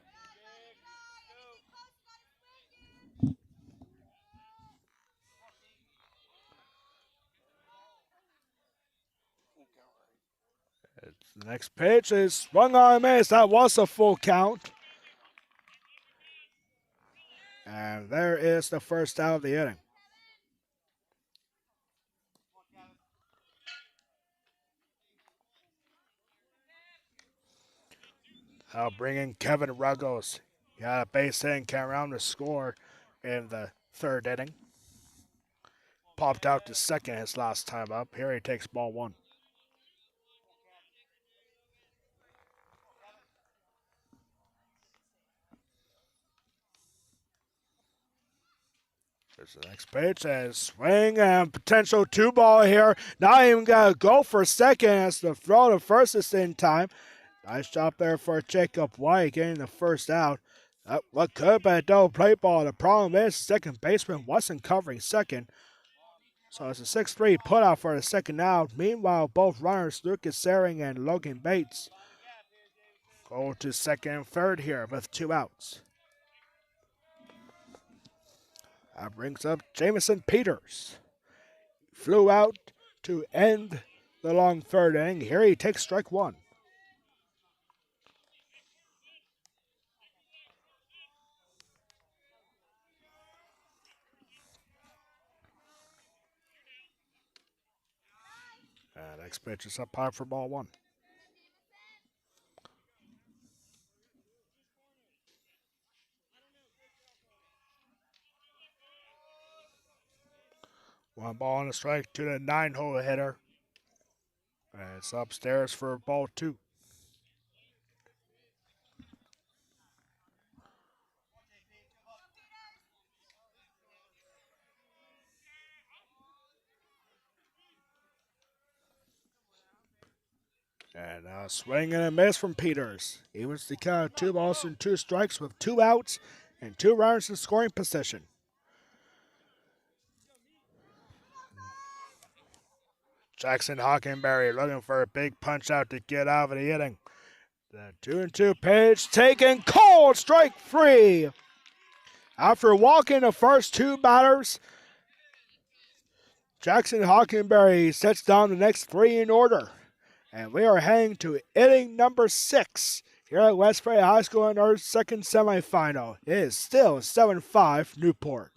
The next pitch is swung on and miss. That was a full count. And there is the first out of the inning. Now bringing Kevin Ruggles. Got a base hit and came around to score in the third inning. Popped out to second his last time up. Here he takes ball 1. There's the next pitch and swing and potential 2-ball here. Not even gonna go for second as the throw to first is in time. Nice job there for Jacob White getting the first out. What could have been a double play ball. The problem is second baseman wasn't covering second. So it's a 6-3 putout for the second out. Meanwhile, both runners, Lucas Sering and Logan Bates, go to second and third here with 2 outs. That brings up Jamison Peters. Flew out to end the long third inning. Here he takes strike 1. Next pitch is up high for ball 1. One ball and a strike to the 9-hole hitter. And it's upstairs for ball 2. And a swing and a miss from Peters. Evens the count, 2 balls and 2 strikes with 2 outs and 2 runners in scoring position. Jackson Hockenberry looking for a big punch out to get out of the inning. The 2-2 pitch taken cold, strike 3. After walking the first 2 batters, Jackson Hockenberry sets down the next 3 in order. And we are heading to inning number 6 here at West Prairie High School in our second semifinal. It is still 7-5 Newport.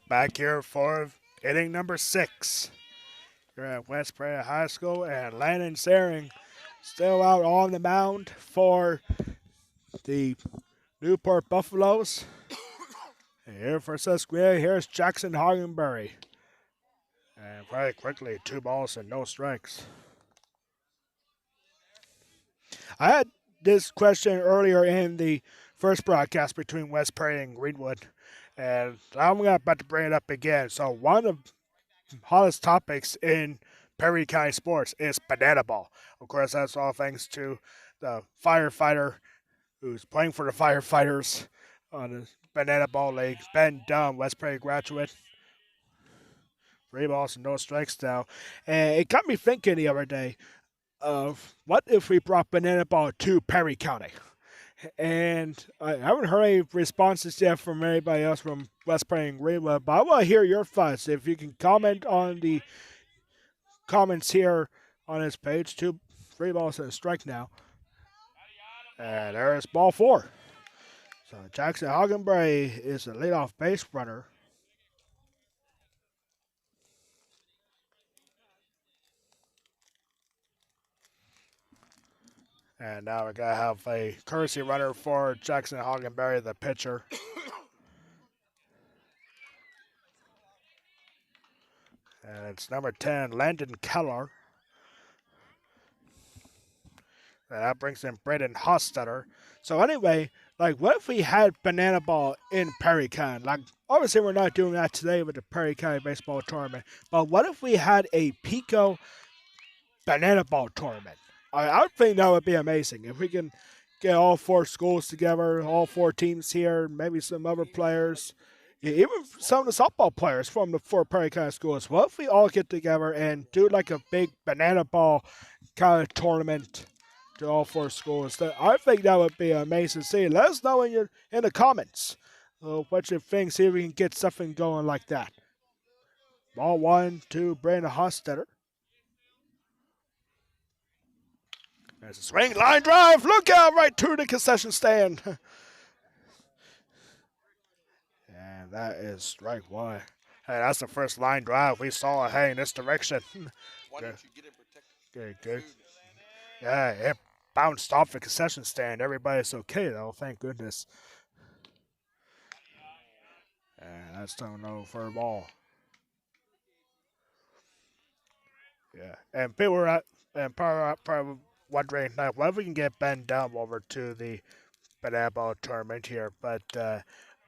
back here for inning number 6. Here at West Prairie High School, and Landon Saring still out on the mound for the Newport Buffaloes. And here for SUSQUENITA, here's Jackson Hagenberry. And very quickly, 2 balls and no strikes. I had this question earlier in the first broadcast between West Prairie and Greenwood, and I'm about to bring it up again. So one of the hottest topics in Perry County sports is banana ball. Of course, that's all thanks to the firefighter who's playing for the firefighters on the banana ball league, Ben Dunn, West Prairie graduate. 3 balls and no strikes now. And it got me thinking the other day of what if we brought banana ball to Perry County? And I haven't heard any responses yet from anybody else from West Prairie and Greenwood, but I want to hear your thoughts. If you can comment on the comments here on this page. 3 balls and a strike now. And there's ball 4. So Jackson Hagenberry is the leadoff base runner. And now we're going to have a courtesy runner for Jackson Hagenberry, the pitcher. And it's number 10, Landon Keller. And that brings in Braden Hostetter. So anyway, like, what if we had banana ball in Perry County? Like, obviously we're not doing that today with the Perry County Baseball Tournament. But what if we had a Peco banana ball tournament? I would think that would be amazing. If we can get all 4 schools together, all 4 teams here, maybe some other players, even some of the softball players from the 4 Perry County schools. What if we all get together and do like a big banana ball kind of tournament to all 4 schools? I think that would be amazing to see. Let us know in the comments what you think. See if we can get something going like that. Ball 1 to Brandon Hostetter. There's a swing, line drive. Look out right to the concession stand. And that is strike 1. Hey, that's the first line drive we saw heading this direction. Why didn't you get it protected? Good. Yeah, it bounced off the concession stand. Everybody's okay, though. Thank goodness. And that's still no for a ball. Yeah, and people were probably wondering, like, what if we can get Ben Dunn over to the banana ball tournament here? But that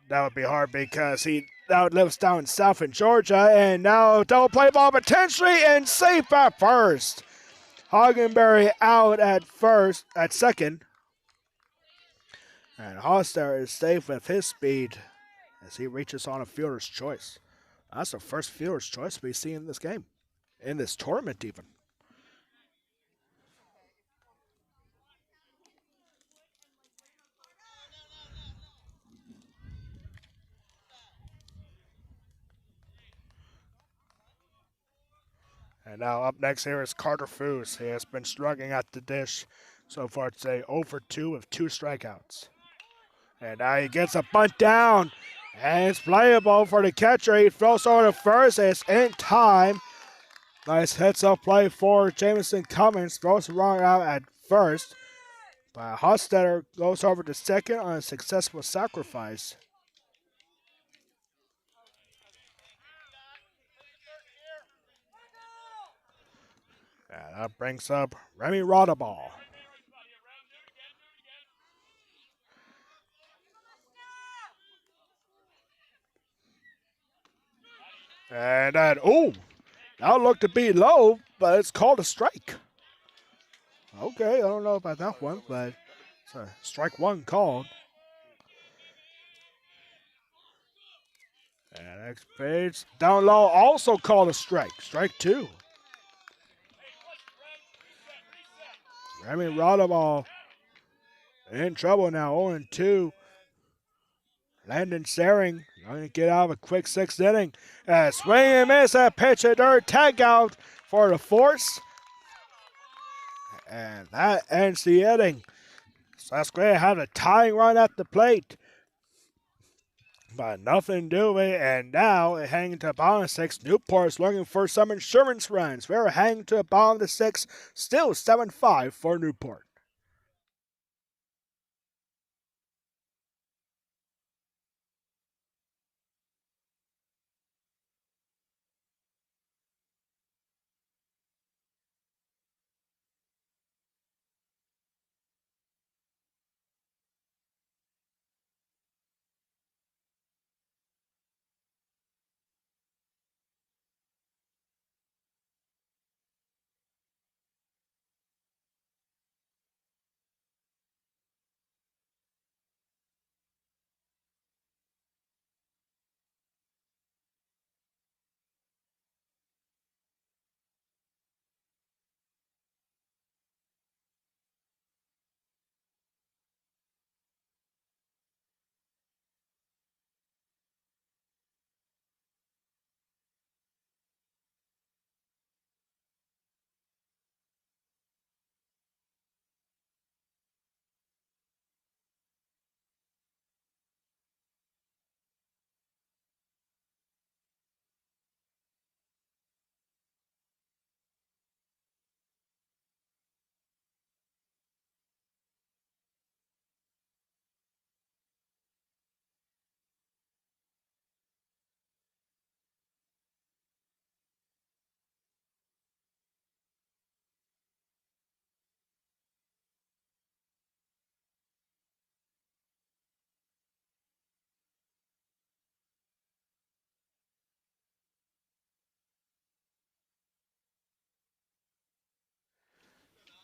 would be hard because he now lives down south in Georgia, and now double play ball potentially and safe at first. Hagenberry out at second. And Hoster is safe with his speed as he reaches on a fielder's choice. That's the first fielder's choice we see in this game, in this tournament even. And now up next here is Carter Foos. He has been struggling at the dish so far today, 0 for 2 with 2 strikeouts. And now he gets a bunt down, and it's playable for the catcher. He throws over to first, and it's in time. Nice heads-up play for Jamison Cummins. Throws the runner out at first. But Hostetter goes over to second on a successful sacrifice. And that brings up Remy Rodaball. And that looked to be low, but it's called a strike. Okay, I don't know about that one, but it's a strike 1 called. And next page, down low, also called a strike. Strike 2. Remy Rodaball in trouble now, 0-2. Landon Saring going to get out of a quick 6th inning. Swing and miss, that pitch hit dirt, tag out for the force. And that ends the inning. SUSQUENITA had a tying run at the plate. But nothing doing, and now hanging to the bottom of the six. Newport's looking for some insurance runs. We're hanging to the bottom of the six, still 7-5 for Newport.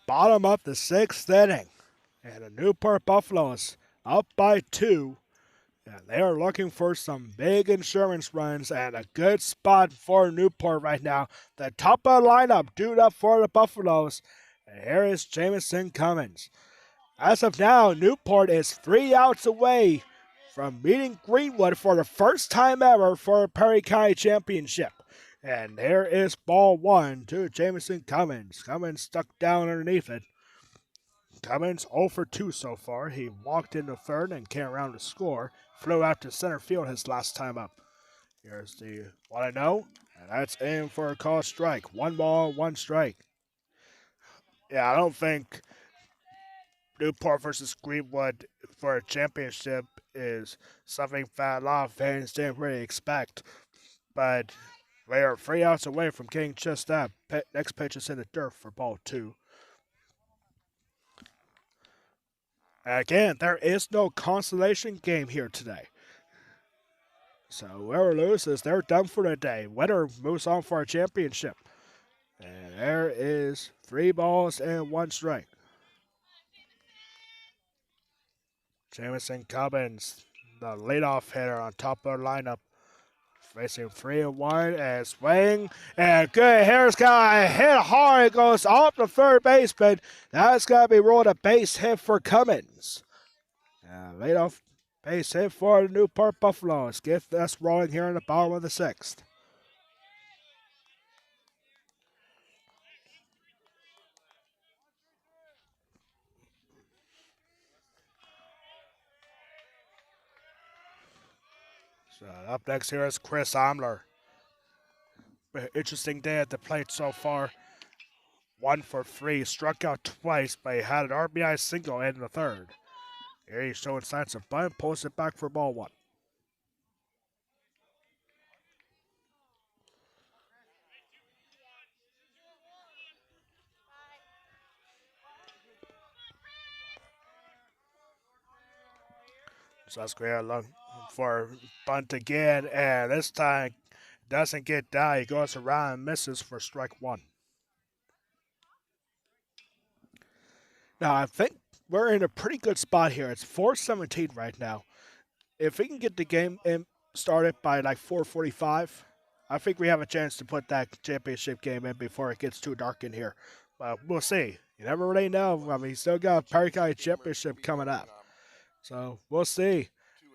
Bottom of the sixth inning, and the Newport Buffaloes up by 2. And they are looking for some big insurance runs and a good spot for Newport right now. The top of the lineup due up for the Buffaloes. And here is Jamison Cummins. As of now, Newport is 3 outs away from beating Greenwood for the first time ever for a Perry County Championship. And here is ball 1 to Jamison Cummins. Cummins stuck down underneath it. Cummins 0 for 2 so far. He walked into third and came around to score. Flew out to center field his last time up. Here's the 1-0, and that's in for a call strike. 1 ball, 1 strike. Yeah, I don't think Newport versus Greenwood for a championship is something that a lot of fans didn't really expect. But they are 3 outs away from getting just that. Next pitch is in the dirt for ball 2. Again, there is no consolation game here today. So whoever loses, they're done for the day. Winner moves on for a championship. And there is 3 balls and 1 strike. Jamison Cummins, the leadoff hitter on top of the lineup, facing 3-1 and swing. And good hitters got hit hard. It goes off the third baseman. That's got to be ruled a base hit for Cummins. Leadoff base hit for the Newport Buffaloes. Get us rolling here in the bottom of the 6th. So up next here is Chris Omler. Interesting day at the plate so far. 1 for 3, struck out twice, but he had an RBI single in the third. Here he's showing signs of bunt, pulls it back for ball 1. Susquehanna looking for bunt again, and this time doesn't get down. He goes around and misses for strike 1. Now I think we're in a pretty good spot here. It's 4:17 right now. If we can get the game started by like 4:45, I think we have a chance to put that championship game in before it gets too dark in here. But we'll see. You never really know. I mean, you still got a Perry County Championship coming up. So we'll see.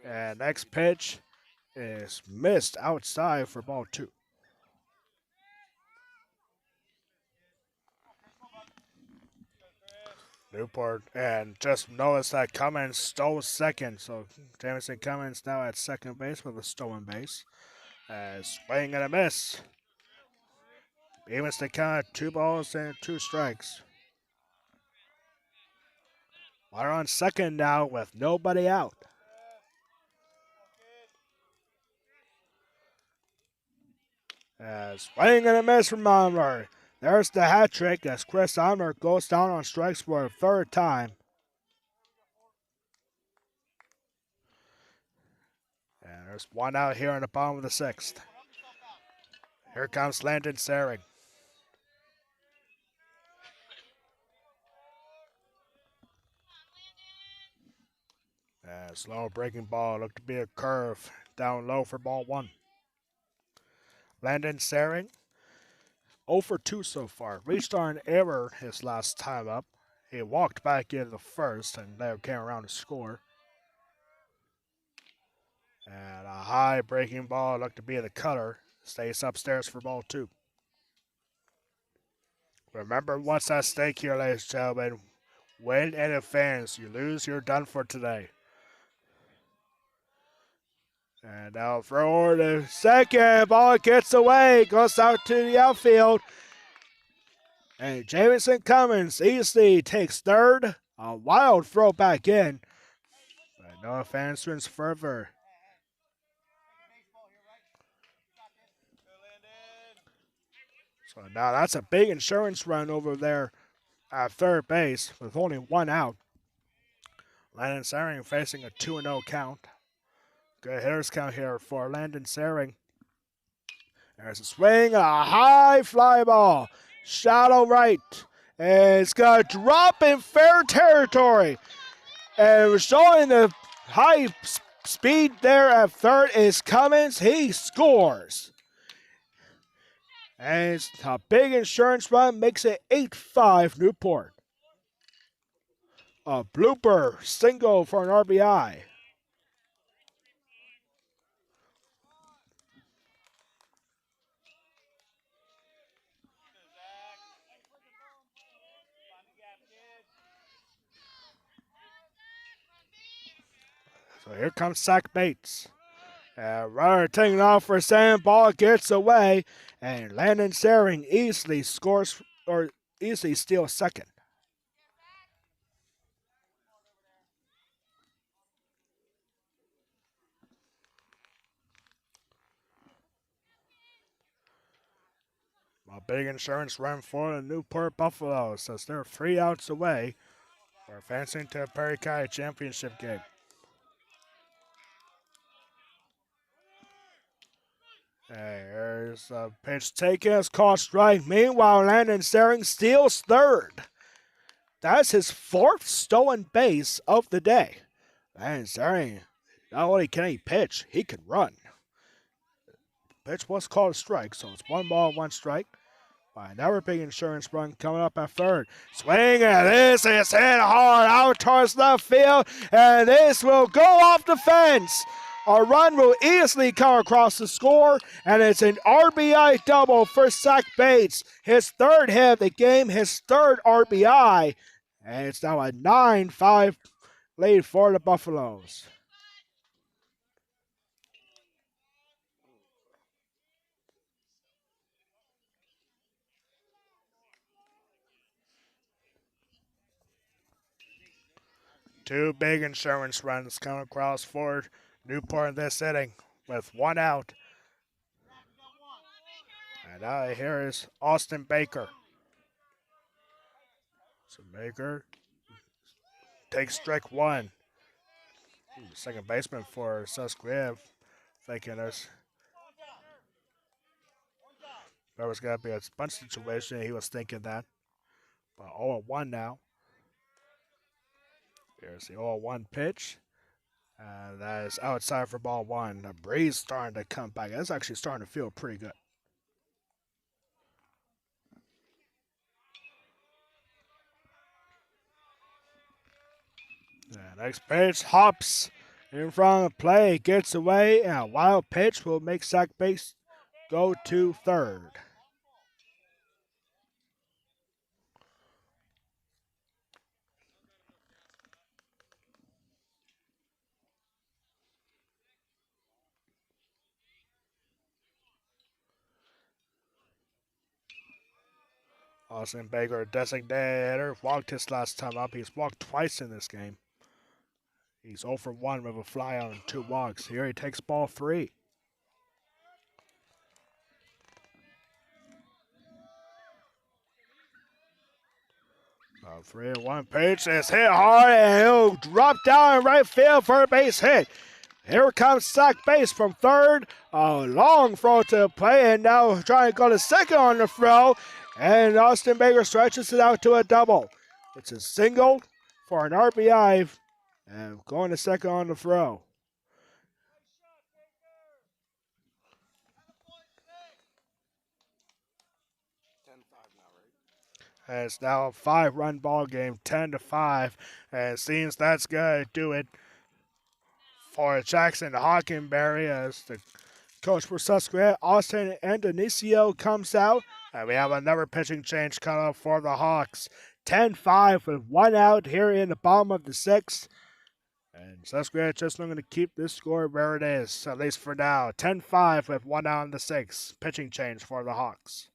And next pitch is missed outside for ball 2. Newport, and just notice that Cummins stole second, so Jamison Cummins now at second base with a stolen base. Swing and a miss. Evens the count, 2 balls and 2 strikes. We're on second now with nobody out. Swing and a miss from Omler. There's the hat trick as Chris Omler goes down on strikes for a third time. And there's one out here in the bottom of the 6th. Here comes Landon Saring. Slow breaking ball, looked to be a curve down low for ball 1. Landon Saring, 0 for 2 so far. Reached on an error his last time up. He walked back in the first and never came around to score. And a high breaking ball looked to be the cutter. Stays upstairs for ball 2. Remember what's at stake here, ladies and gentlemen. Win and advance. You lose, you're done for today. And now throw over to second. Ball gets away. Goes out to the outfield. And Jamison Cummins easily takes third. A wild throw back in. But no fans swings further. So now that's a big insurance run over there at third base with only 1 out. Landon Saring facing a 2-0 count. Good hitters count here for Landon Saring. There's a swing, a high fly ball. Shallow right. And it's going to drop in fair territory. And showing the high speed there at third is Cummins. He scores. And it's a big insurance run, makes it 8-5 Newport. A blooper single for an RBI. So here comes Zach Bates. Runner taking off for second, ball gets away, and Landon Saring easily scores or easily steals second. A big insurance run for the Newport Buffaloes as they're 3 outs away for advancing to the Perry County Championship game. There's a pitch taken, it's called strike. Meanwhile, Landon Saring steals third. That's his 4th stolen base of the day. Landon Saring, not only can he pitch, he can run. Pitch was called a strike, so it's 1 ball, 1 strike. Another big insurance run coming up at third. Swing, and this is hit hard out towards left field, and this will go off the fence. A run will easily come across the score, and it's an RBI double for Zach Bates. His 3rd hit of the game, his 3rd RBI, and it's now a 9-5 lead for the Buffaloes. Two big insurance runs come across for Newport in this inning with 1 out. And now here is Austin Baker. So Baker takes strike 1. Second baseman for SUSQUENITA thinking there was going to be a bunch situation. He was thinking that. But 0-1 now. Here's the 0-1 pitch. That is outside for ball 1. The breeze starting to come back. That's actually starting to feel pretty good. The next pitch hops in front of the play, gets away, and a wild pitch will make Zach Bates go to third. Austin Baker, designator, walked his last time up. He's walked twice in this game. He's 0 for 1 with a fly out and 2 walks. Here he takes ball 3. A 3-1 pitch is hit hard and he'll drop down in right field for a base hit. Here comes sack base from third. A long throw to the plate and now trying to go to second on the throw. And Austin Baker stretches it out to a double. It's a single for an RBI and going to second on the throw. And it's now a 5-run ball game, 10-5. And it seems that's going to do it for Jackson Hockenberry as the coach for Susquehanna, Austin Indonesia, comes out. And we have another pitching change coming up for the Hawks. 10-5 with 1 out here in the bottom of the 6th. And Susquehanna just looking to keep this score where it is, at least for now. 10-5 with 1 out in the 6th. Pitching change for the Hawks.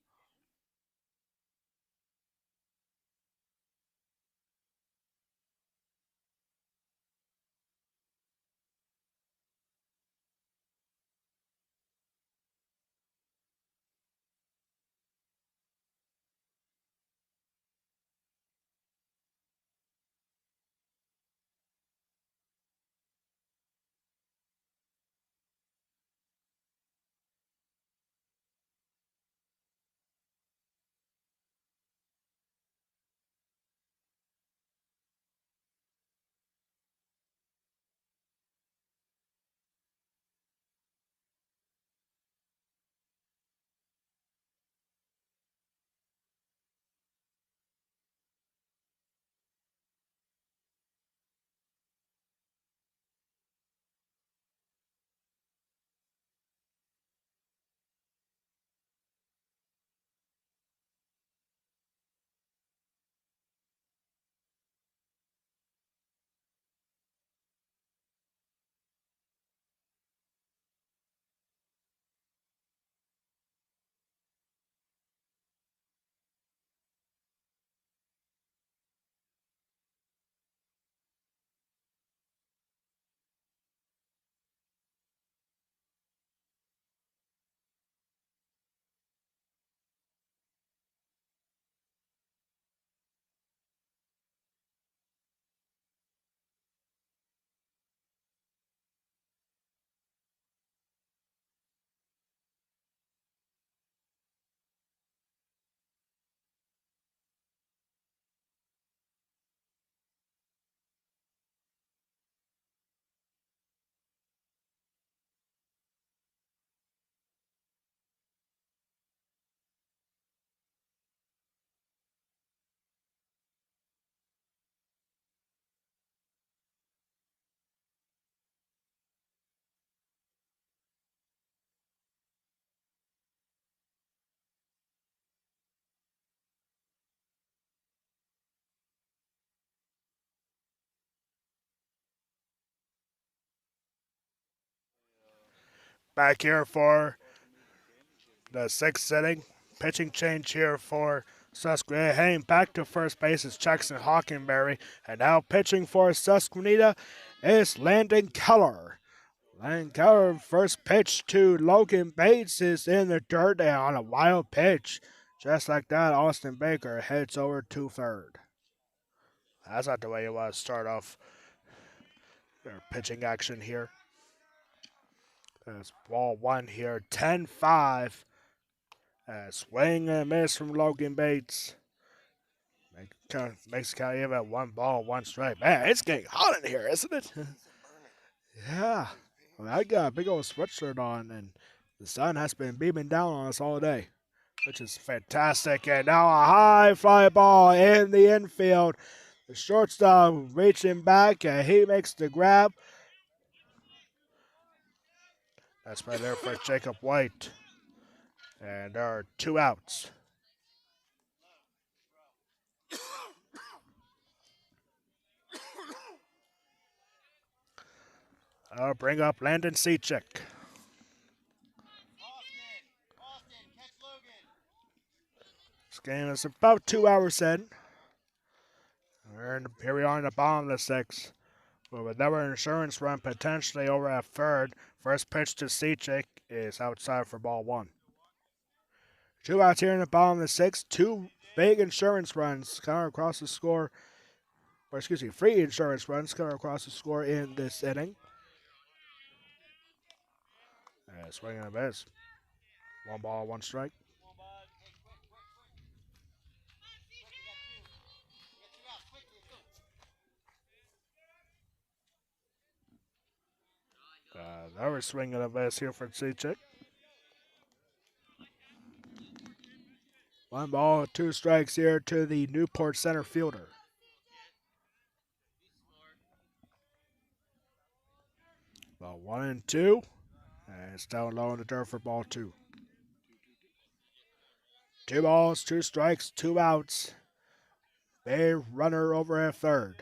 Back here for the 6th inning. Pitching change here for Susquehanna. Heading back to first base is Jackson Hockenberry. And now pitching for Susquehanna is Landon Keller. Landon Keller, first pitch to Logan Bates is in the dirt and on a wild pitch. Just like that, Austin Baker heads over to third. That's not the way you want to start off their pitching action here. That's ball 1 here, 10-5. Swing and a miss from Logan Bates. Makes count even at 1 ball, 1 strike. Man, it's getting hot in here, isn't it? Yeah. Well, I got a big old sweatshirt on, and the sun has been beaming down on us all day, which is fantastic. And now a high fly ball in the infield. The shortstop reaching back, and he makes the grab. That's right there for Jacob White. And there are 2 outs. I'll bring up Landon Seachick. Austin, catch Logan. game is about 2 hours in. Here we are in the bottom of the 6th. With another insurance run potentially over at third. First pitch to Seachick is outside for ball 1. 2 outs here in the bottom of the 6th. 2 big insurance runs coming across the score. Or excuse me, 3 insurance runs coming across the score in this inning. Swing and a miss. 1 ball, 1 strike. Another swing and a miss here for Seachick. 1 ball, 2 strikes here to the Newport center fielder. Ball 1 and 2. And it's down low in the dirt for ball 2. 2 balls, 2 strikes, 2 outs. Big runner over at third.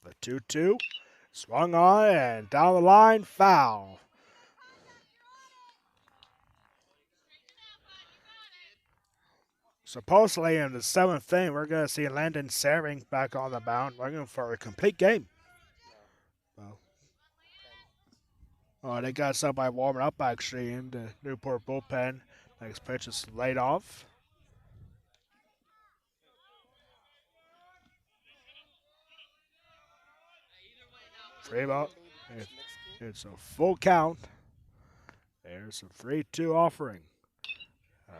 The 2-2. Swung on and down the line, foul. Supposedly in the 7th inning, we're going to see Landon Saring back on the mound, looking for a complete game. They got somebody warming up actually in the Newport bullpen. Next pitch is laid off. Free ball. It's a full count. There's a 3-2 offering. A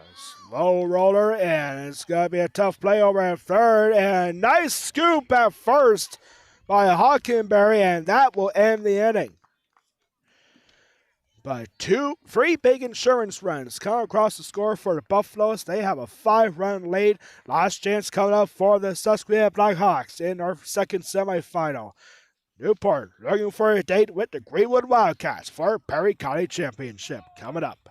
slow roller, and it's going to be a tough play over at third. And nice scoop at first by Hockenberry, and that will end the inning. But 3 big insurance runs come across the score for the Buffaloes. They have a 5-run lead. Last chance coming up for the Susquehanna Blackhawks in our second semifinal. Newport looking for a date with the Greenwood Wildcats for Perry County Championship coming up.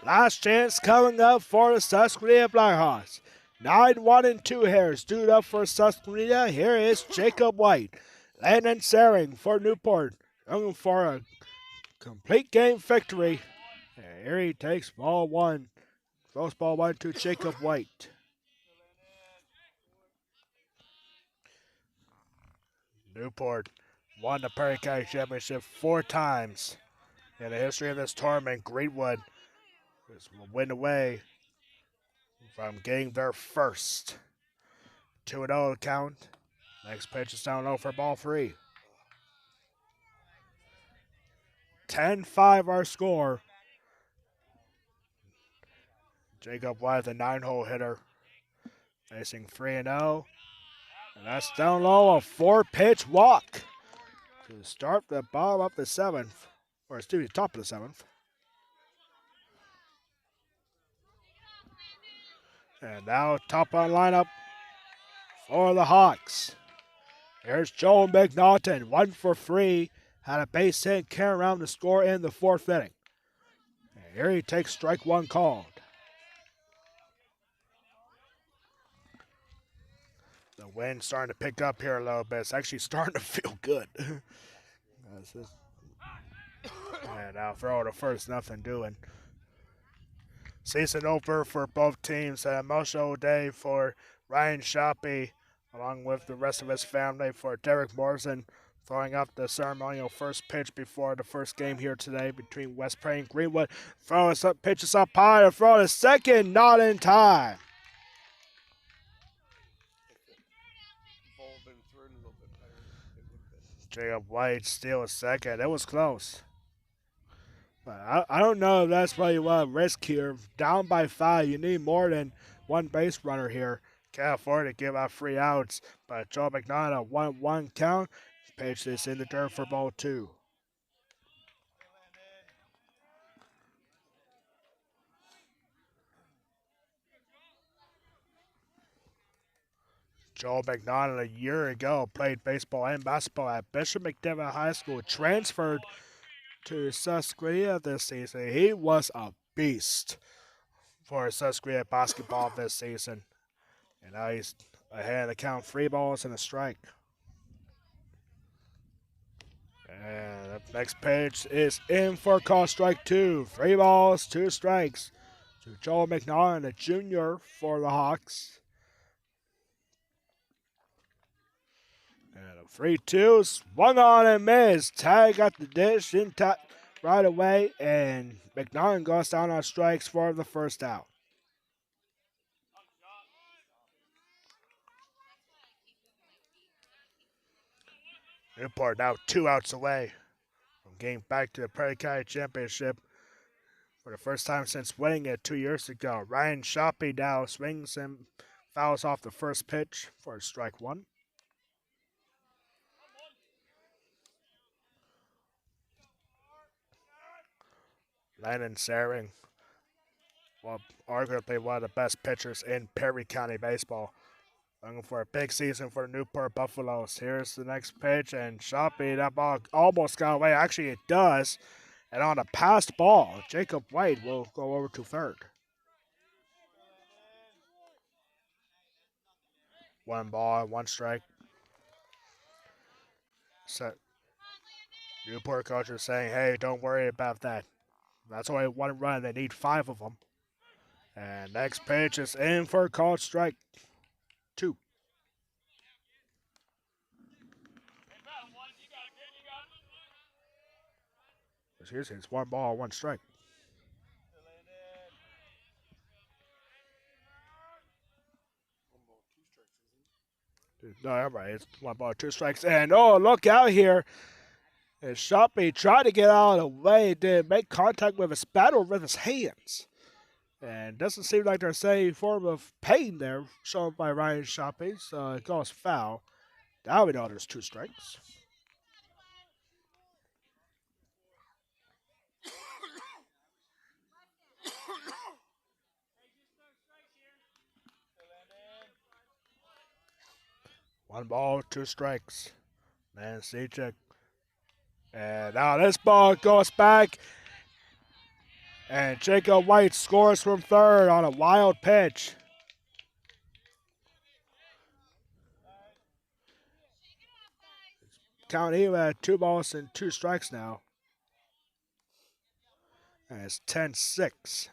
Last chance coming up for the Susquehanna Blackhawks. 9-1-2 here. Stood up for Susquehanna. Here is Jacob White. Landon Saring for Newport. Looking for a complete game victory. And here he takes ball 1. Throws ball 1 to Jacob White. Newport won the Perry County Championship 4 times in the history of this tournament. Greenwood will win away from getting their first. 2-0 count. Next pitch is down low for ball 3. 10-5 our score. Jacob White, the 9-hole hitter, facing 3-0. And that's down low, a 4-pitch walk. to start the bottom of the 7th, or excuse me, top of the 7th. And now top on lineup for the Hawks. Here's Joel McNaughton, 1 for 3. Had a base hit, carry around to score in the 4th inning. And here he takes strike 1 called. The wind's starting to pick up here a little bit. It's actually starting to feel good. And now throw to first, nothing doing. Season over for both teams. An emotional day for Ryan Shoppy, along with the rest of his family, for Derek Morrison throwing up the ceremonial first pitch before the first game here today between West Prairie and Greenwood. Pitches up high to throw to second, not in time. Jacob White steals second. It was close. But I don't know if that's what you want to risk here. Down by 5, you need more than one base runner here. Can't afford to give out 3 outs. But Joe McNaughton, a 1-1 count. Pitch this in the dirt for ball 2. Joel McNaughton a year ago played baseball and basketball at Bishop McDevitt High School. Transferred to SUSQUENITA this season. He was a beast for SUSQUENITA basketball this season. And now he's ahead of the count, 3 balls and a strike. And the next pitch is in for call strike 2. 3 balls, 2 strikes to Joel McNaughton, a junior for the Hawks. And a 3-2, swung on and missed. Tag got the dish in right away, and McNaughton goes down on strikes for the first out. Newport now 2 outs away from getting back to the Prairie County Championship for the first time since winning it 2 years ago. Ryan Shoppy now swings and fouls off the first pitch for strike 1. Landon Saring, well, arguably one of the best pitchers in Perry County baseball. Looking for a big season for the Newport Buffaloes. Here's the next pitch, and Shoppy, that ball almost got away. Actually, it does. And on a passed ball, Jacob White will go over to third. 1 ball, 1 strike. So, Newport coach is saying, hey, don't worry about that. That's only 1 run. They need 5 of them. And next pitch is in for a called strike 2. Here's it's 1 ball, 1 strike. No, I'm right. It's 1 ball, 2 strikes. And oh, look out here. And Shoppy tried to get out of the way, did make contact with his bat or with his hands. And doesn't seem like there's any form of pain there shown by Ryan Shoppy, so it goes foul. Now we know there's 2 strikes. One ball, 2 strikes. Man, Sejek. And now this ball goes back. And Jacob White scores from third on a wild pitch. Count even at 2 balls and 2 strikes now. And it's 10-6.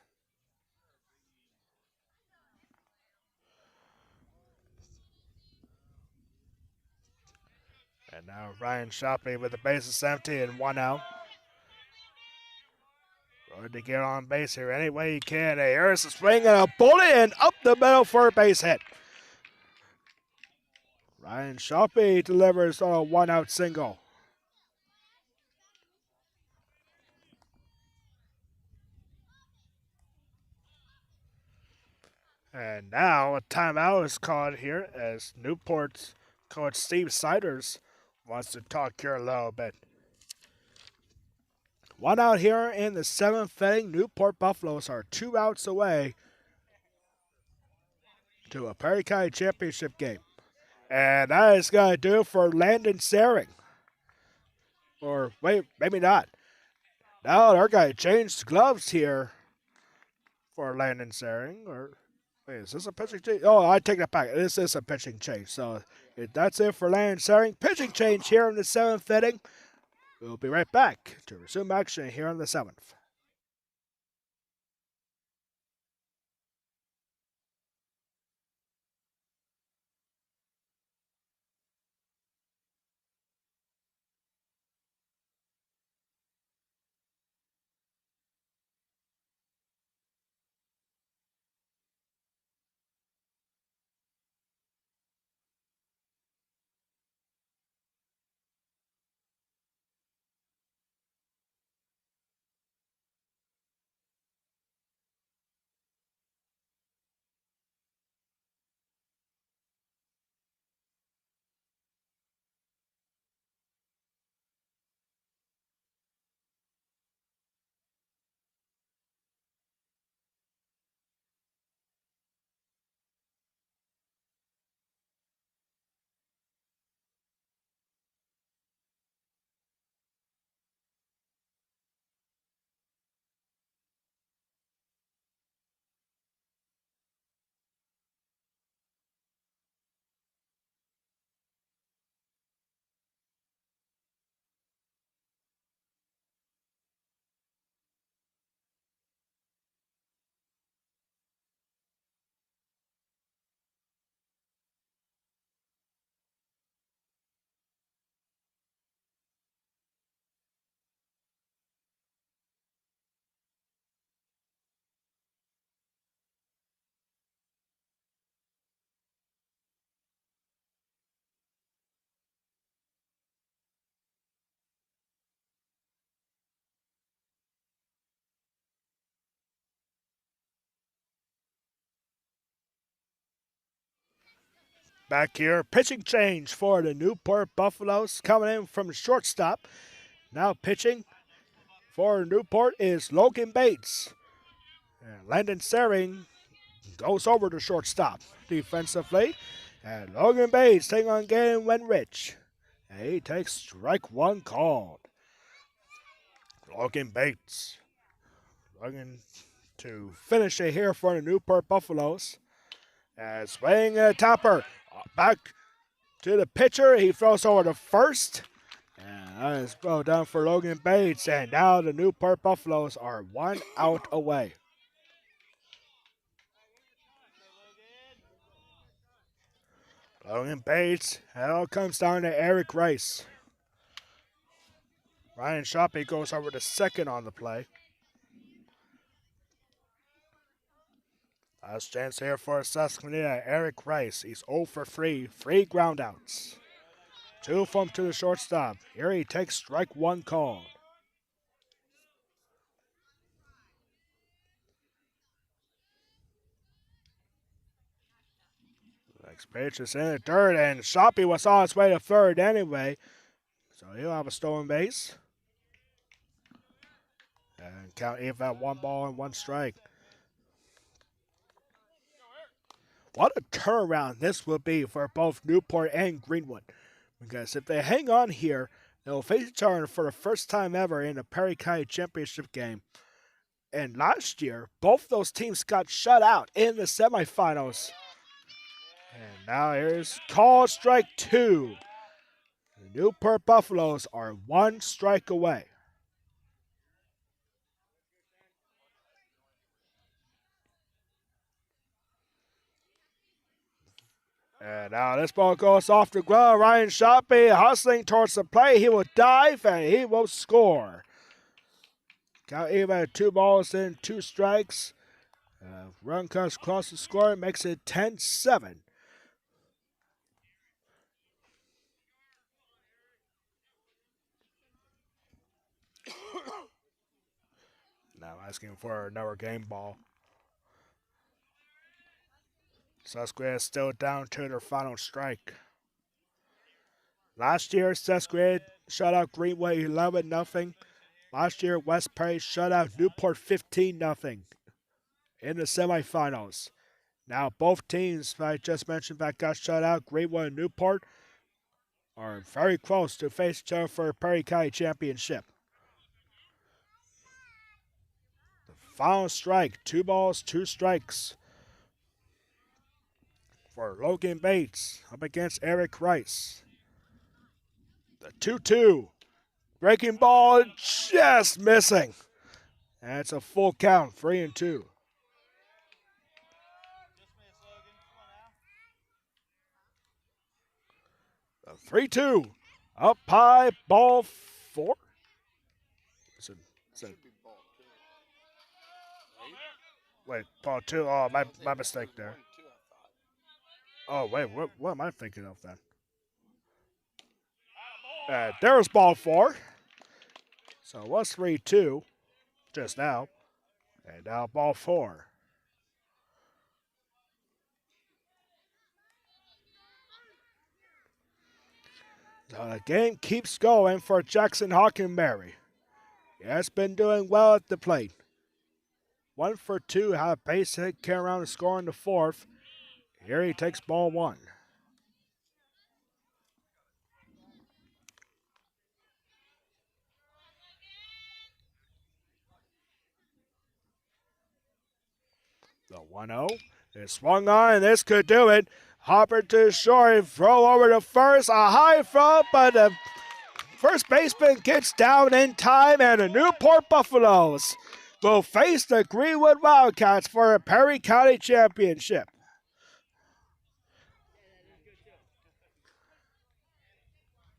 And now Ryan Shoppy with the bases empty and 1 out. Going to get on base here any way he can. Hey, here's a swing and a bullet and up the middle for a base hit. Ryan Shoppy delivers on a 1-out single. And now a timeout is called here as Newport's coach Steve Siders wants to talk here a little bit. One out here in the seventh inning. Newport Buffaloes are 2 outs away to a Perry County Championship game. And that is going to do for Landon Saring. Or wait, maybe not. Now they're going to change gloves here for Landon Saring. Or wait, is this a pitching change? Oh, I take that back. This is a pitching change. So that's it for Landon Saring. Pitching change here in the seventh inning. We'll be right back to resume action here in the seventh. Back here, pitching change for the Newport Buffaloes coming in from shortstop. Now pitching for Newport is Logan Bates. And Landon Saring goes over to shortstop defensively. And Logan Bates taking on Galen Wenrich. And he takes strike one called. Logan Bates looking to finish it here for the Newport Buffaloes. And swinging a topper back to the pitcher. He throws over to first. And that is well done for Logan Bates. And now the Newport Buffaloes are 1 out away. Logan Bates. It all comes down to Eric Rice. Ryan Shoppy goes over to second on the play. Last chance here for SUSQUENITA. Eric Rice. He's 0 for 3. 3 groundouts. 2 from to the shortstop. Here he takes strike one called. Next pitch is in the third, and Shoppy was on his way to third anyway. So he'll have a stolen base. And count even at 1 ball and 1 strike. What a turnaround this will be for both Newport and Greenwood. Because if they hang on here, they'll face each other for the first time ever in a Perry County Championship game. And last year, both those teams got shut out in the semifinals. And now here's call strike 2. The Newport Buffaloes are 1 strike away. And now this ball goes off the ground. Ryan Shoppy hustling towards the plate. He will dive and he will score. Count even at 2 balls and 2 strikes. Run comes across the score, makes it 10-7. Now asking for another game ball. SUSQUENITA is still down to their final strike. Last year, Susquehanna shut out Greenwood 11-0. Last year, West Perry shut out Newport 15-0 in the semifinals. Now, both teams I just mentioned that got shut out, Greenwood and Newport, are very close to face each other for a Perry County Championship. The final strike, 2 balls, 2 strikes for Logan Bates up against Eric Rice. The 2-2. Breaking ball just missing. And it's a full count, 3-2. The 3-2. Up high, ball 4. Is it, wait, ball 2. Oh, my mistake there. Oh, wait, what am I thinking of then? There's ball 4. So it was 3-2 just now. And now ball 4. So the game keeps going for Jackson Hockenberry. He has been doing well at the plate. 1 for 2, had a base hit, came around to score in the 4th. Here he takes ball 1. The 1-0 is swung on, and this could do it. Hopper to short, throw over to first, a high throw, but the first baseman gets down in time, and the Newport Buffaloes will face the Greenwood Wildcats for a Perry County Championship.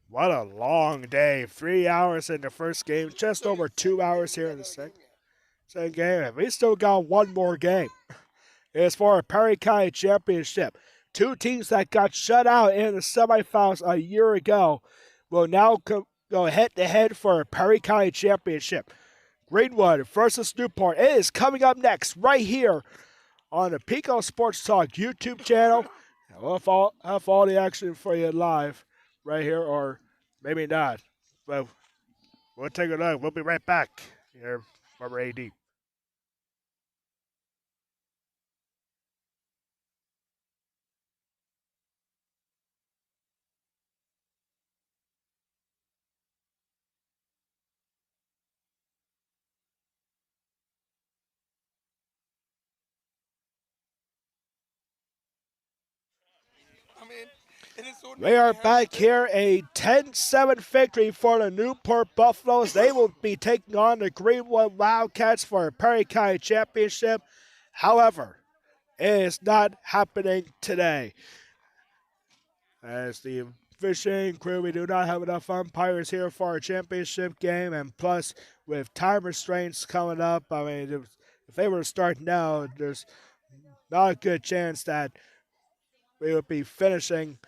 What a long day. 3 hours in the first game, just over 2 hours here in the second game. And we still got one more game. It's for a Perry County Championship. 2 teams that got shut out in the semifinals a year ago will now go head-to-head for a Perry County Championship. Greenwood versus Newport. It is coming up next right here on the Peco Sports Talk YouTube channel. We'll have all the action for you live right here, or maybe not. But we'll take a look. We'll be right back here from AD. We are back here, a 10-7 victory for the Newport Buffaloes. They will be taking on the Greenwood Wildcats for a Perry County Championship. However, it is not happening today. As the fishing crew, we do not have enough umpires here for our championship game, and plus, with time restraints coming up, I mean, if they were to start now, there's not a good chance that we would be finishing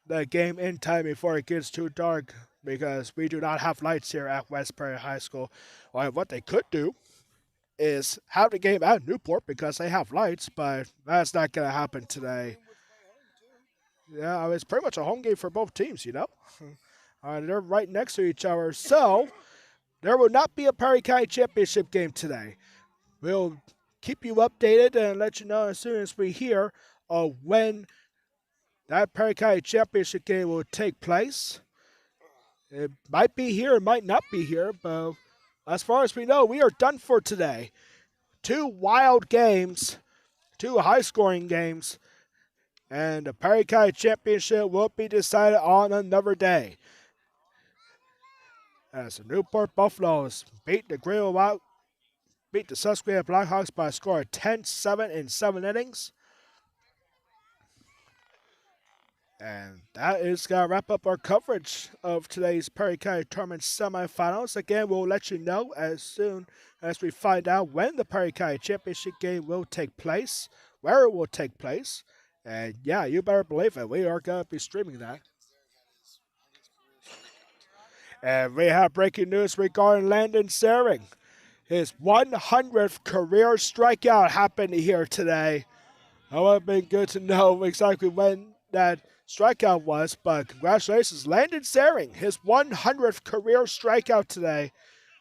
the game in time before it gets too dark, because we do not have lights here at West Prairie High School. Well, what they could do is have the game at Newport because they have lights, but that's not going to happen today. Yeah, I mean, it's pretty much a home game for both teams, you know. They're right next to each other, so there will not be a Perry County Championship game today. We'll keep you updated and let you know as soon as we hear when that Perry County Championship game will take place. It might be here, it might not be here, but as far as we know, we are done for today. 2 wild games, 2 high-scoring games, and the Perry County Championship will be decided on another day. As the Newport Buffaloes beat the Susquehanna Blackhawks by a score of 10-7 in 7 innings. And that is going to wrap up our coverage of today's Perry County Tournament semifinals. Again, we'll let you know as soon as we find out when the Perry County Championship game will take place, where it will take place. And yeah, you better believe it. We are going to be streaming that. And we have breaking news regarding Landon Sering. His 100th career strikeout happened here today. It would have been good to know exactly when that strikeout was, but congratulations, Landon Zaring, his 100th career strikeout today.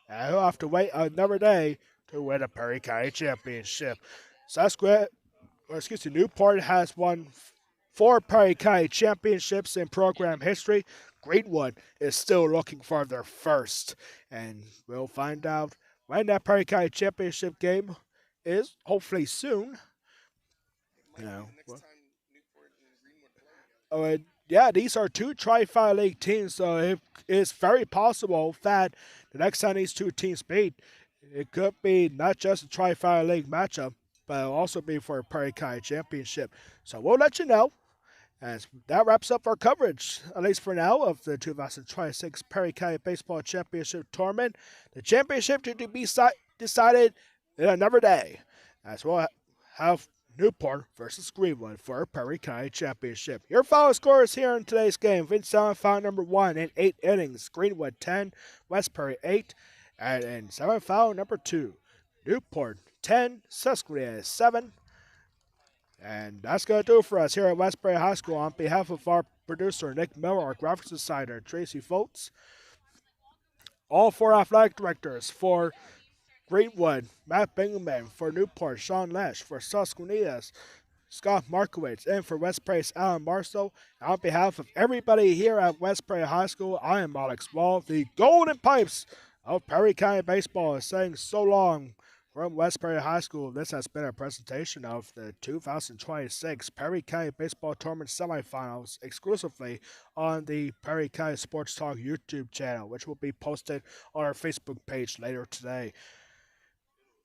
And he'll have to wait another day to win a Perry County championship. Newport has won 4 Perry County championships in program history. Greenwood is still looking for their first, and we'll find out when that Perry County championship game is, hopefully soon. It might be the next time Newport and Greenwood play together. Oh, and yeah, these are 2 Tri-5 League teams, so it is very possible that the next time these 2 teams meet, it could be not just a Tri-5 League matchup, but it'll also be for a Perry County championship. So we'll let you know. As that wraps up our coverage, at least for now, of the 2026 Perry County Baseball Championship Tournament. The championship to be decided in another day, as we'll have Newport versus Greenwood for a Perry County Championship. Your final scores here in today's game. Vince semifinal number 1 in 8 innings. Greenwood 10, West Perry 8. And in semifinal number 2, Newport 10, SUSQUENITA 7. And that's going to do it for us here at Westbury High School. On behalf of our producer, Nick Miller, our graphics designer, Tracy Foltz, all 4 athletic directors for Greenwood, Matt Bingaman, for Newport, Sean Lesh, for SUSQUENITA, Scott Markowitz, and for Westbury's Alan Marceau. On behalf of everybody here at Westbury High School, I am Alex Wall. The Golden Pipes of Perry County Baseball is saying so long from Westbury High School. This has been a presentation of the 2026 Perry County Baseball Tournament semifinals exclusively on the Perry County Sports Talk YouTube channel, which will be posted on our Facebook page later today.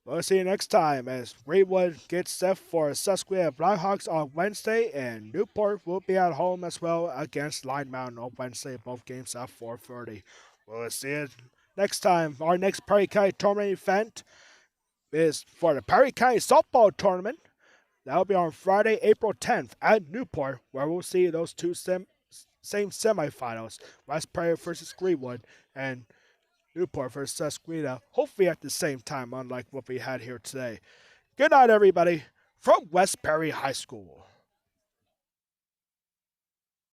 We'll see you next time as Greenwood gets set for SUSQUENITA Blackhawks on Wednesday, and Newport will be at home as well against Line Mountain on Wednesday, both games at 4:30. We'll see you next time. Our next Perry County Tournament event is for the Perry County Softball Tournament. That'll be on Friday, April 10th at Newport, where we'll see those 2 same semifinals, West Perry versus Greenwood and Newport versus SUSQUENITA, hopefully at the same time, unlike what we had here today. Good night, everybody, from West Perry High School.